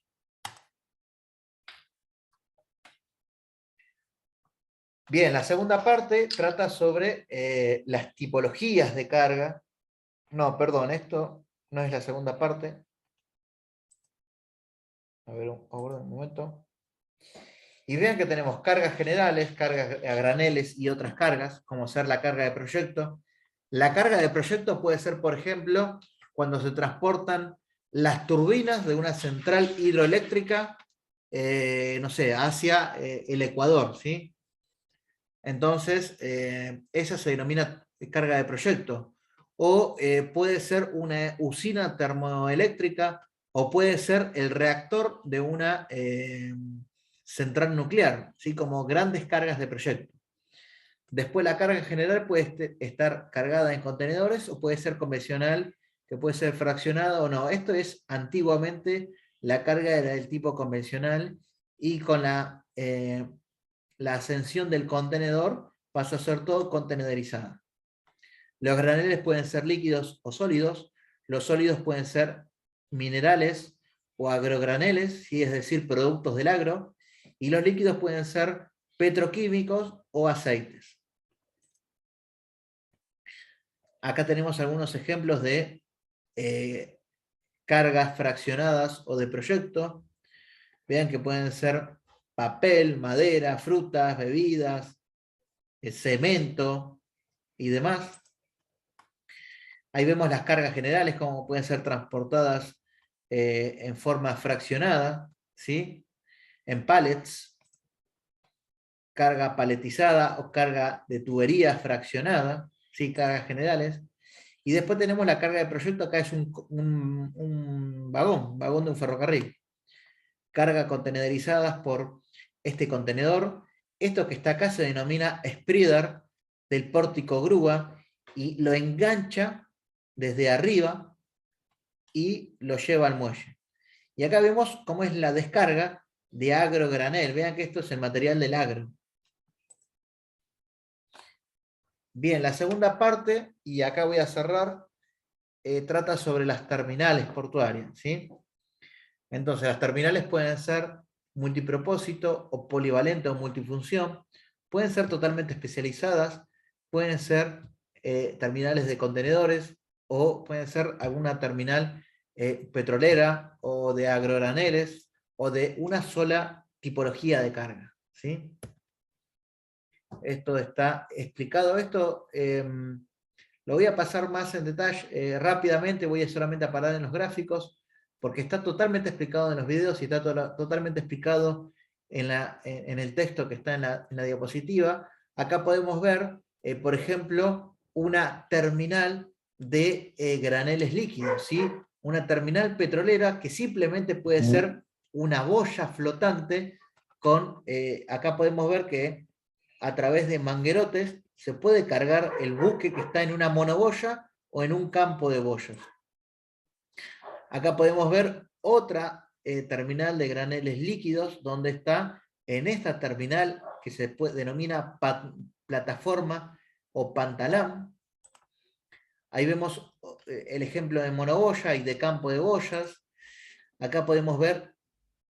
Bien, la segunda parte trata sobre las tipologías de carga. No, perdón, esto no es la segunda parte. A ver, un momento. Y vean que tenemos cargas generales, cargas a graneles y otras cargas, como ser la carga de proyecto. La carga de proyecto puede ser, por ejemplo, cuando se transportan las turbinas de una central hidroeléctrica, no sé, hacia el Ecuador, ¿sí? Entonces, esa se denomina carga de proyecto. O puede ser una usina termoeléctrica, o puede ser el reactor de una central nuclear, ¿sí? Como grandes cargas de proyecto. Después la carga en general puede estar cargada en contenedores o puede ser convencional, que puede ser fraccionada o no. Esto es antiguamente la carga era del tipo convencional y con la ascensión del contenedor pasó a ser todo contenedorizada. Los graneles pueden ser líquidos o sólidos. Los sólidos pueden ser minerales o agrograneles, ¿sí? Es decir, productos del agro. Y los líquidos pueden ser petroquímicos o aceites. Acá tenemos algunos ejemplos de cargas fraccionadas o de proyecto. Vean que pueden ser papel, madera, frutas, bebidas, cemento y demás. Ahí vemos las cargas generales, como pueden ser transportadas en forma fraccionada, ¿sí? En pallets, carga paletizada o carga de tubería fraccionada, ¿sí? Cargas generales. Y después tenemos la carga de proyecto, acá es un vagón de un ferrocarril. Carga contenedorizadas por este contenedor. Esto que está acá se denomina spreader del pórtico grúa y lo engancha desde arriba y lo lleva al muelle. Y acá vemos cómo es la descarga de agrogranel. Vean que esto es el material del agro. Bien, la segunda parte, y acá voy a cerrar, trata sobre las terminales portuarias, ¿sí? Entonces, las terminales pueden ser multipropósito o polivalente o multifunción, pueden ser totalmente especializadas, pueden ser terminales de contenedores, o pueden ser alguna terminal petrolera o de agrograneles o de una sola tipología de carga, ¿sí? Esto está explicado. Esto lo voy a pasar más en detalle rápidamente, voy a solamente a parar en los gráficos porque está totalmente explicado en los videos y está totalmente explicado en el texto que está en la diapositiva. Acá podemos ver, por ejemplo, una terminal de graneles líquidos, ¿sí? Una terminal petrolera que simplemente puede ser una boya flotante con, acá podemos ver que a través de manguerotes se puede cargar el buque que está en una monoboya o en un campo de boyas. Acá podemos ver otra terminal de graneles líquidos donde está en esta terminal que se denomina plataforma o pantalán. Ahí vemos el ejemplo de monoboya y de campo de boyas. Acá podemos ver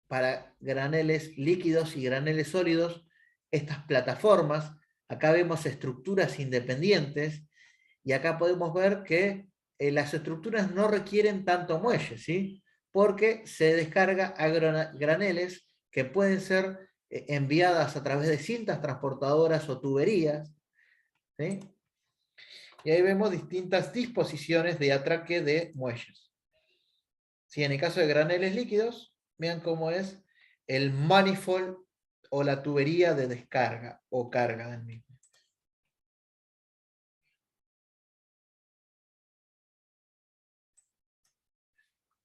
para graneles líquidos y graneles sólidos estas plataformas. Acá vemos estructuras independientes y acá podemos ver que las estructuras no requieren tanto muelle, ¿sí? Porque se descarga a graneles que pueden ser enviadas a través de cintas transportadoras o tuberías, ¿sí? Y ahí vemos distintas disposiciones de atraque de muelles. ¿Sí? En el caso de graneles líquidos, vean cómo es el manifold o la tubería de descarga o carga del mismo.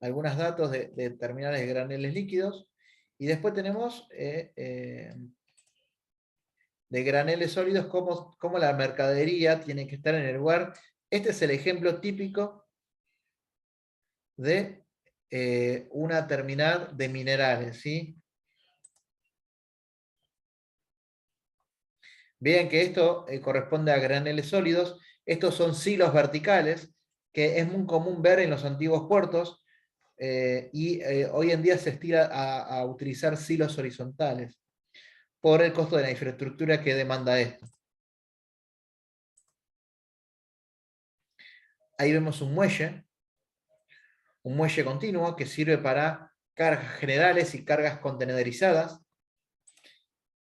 Algunos datos de terminales de graneles líquidos. Y después tenemos de graneles sólidos, cómo la mercadería tiene que estar en el lugar. Este es el ejemplo típico de una terminal de minerales, ¿sí? Vean que esto corresponde a graneles sólidos. Estos son silos verticales, que es muy común ver en los antiguos puertos, y hoy en día se estira a utilizar silos horizontales por el costo de la infraestructura que demanda esto. Ahí vemos un muelle continuo que sirve para cargas generales y cargas contenedorizadas.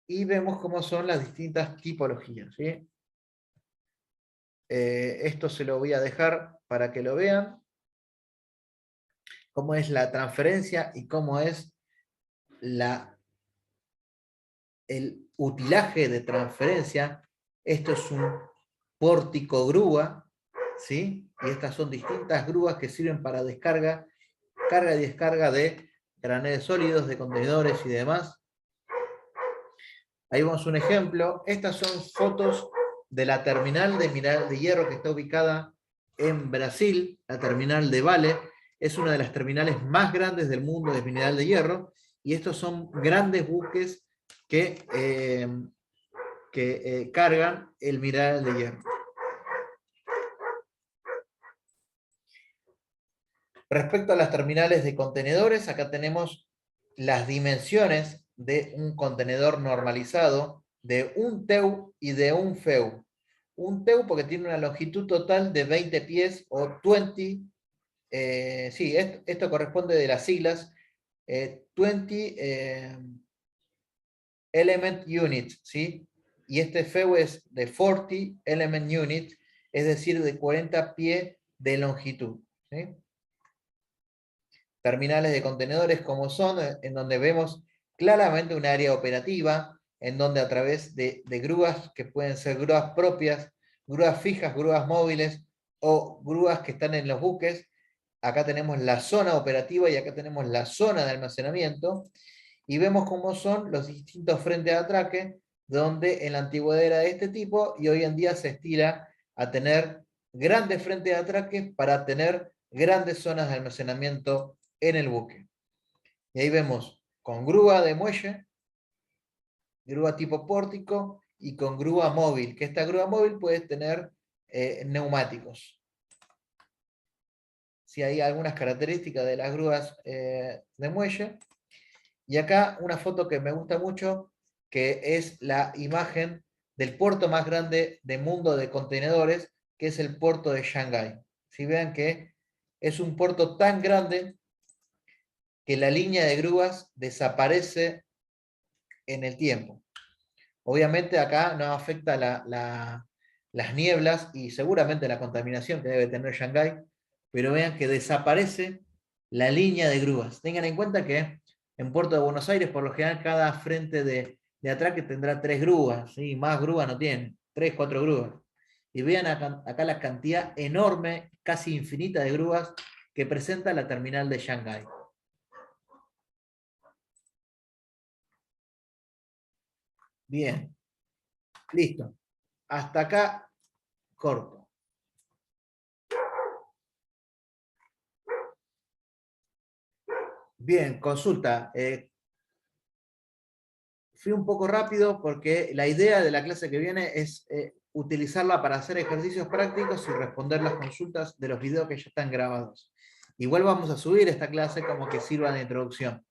Y vemos cómo son las distintas tipologías, ¿sí? Esto se lo voy a dejar para que lo vean. Cómo es la transferencia y cómo es el utilaje de transferencia. Esto es un pórtico grúa, ¿sí? Y estas son distintas grúas que sirven para descarga, carga y descarga de graneles sólidos, de contenedores y demás. Ahí vemos un ejemplo. Estas son fotos de la terminal de mineral de hierro que está ubicada en Brasil, la terminal de Vale. es una de las terminales más grandes del mundo de mineral de hierro, y estos son grandes buques que cargan el mineral de hierro. Respecto a las terminales de contenedores, acá tenemos las dimensiones de un contenedor normalizado, de un TEU y de un FEU. Un TEU porque tiene una longitud total de 20 pies o 20, esto corresponde de las siglas, 20 Element Units, ¿sí? Y este FEU es de 40 Element Units, es decir, de 40 pies de longitud, ¿sí? Terminales de contenedores como son, en donde vemos claramente un área operativa, en donde a través de grúas, que pueden ser grúas propias, grúas fijas, grúas móviles, o grúas que están en los buques, acá tenemos la zona operativa y acá tenemos la zona de almacenamiento, y vemos cómo son los distintos frentes de atraque, donde en la antigüedad era de este tipo, y hoy en día se estira a tener grandes frentes de atraque para tener grandes zonas de almacenamiento en el buque. Y ahí vemos con grúa de muelle, grúa tipo pórtico, y con grúa móvil, que esta grúa móvil puede tener neumáticos. Si hay algunas características de las grúas de muelle. Y acá una foto que me gusta mucho, que es la imagen del puerto más grande del mundo de contenedores, que es el puerto de Shanghái. Si vean que es un puerto tan grande que la línea de grúas desaparece en el tiempo. Obviamente acá no afecta las nieblas y seguramente la contaminación que debe tener Shanghái, pero vean que desaparece la línea de grúas. Tengan en cuenta que en Puerto de Buenos Aires, por lo general, cada frente de atraque tendrá 3 grúas, ¿sí? Más grúas no tienen, 3, 4 grúas. Y vean acá la cantidad enorme, casi infinita de grúas que presenta la terminal de Shanghái. Bien, listo. Hasta acá, corto. Bien, consulta. Fui un poco rápido porque la idea de la clase que viene es utilizarla para hacer ejercicios prácticos y responder las consultas de los videos que ya están grabados. Igual vamos a subir esta clase como que sirva de introducción.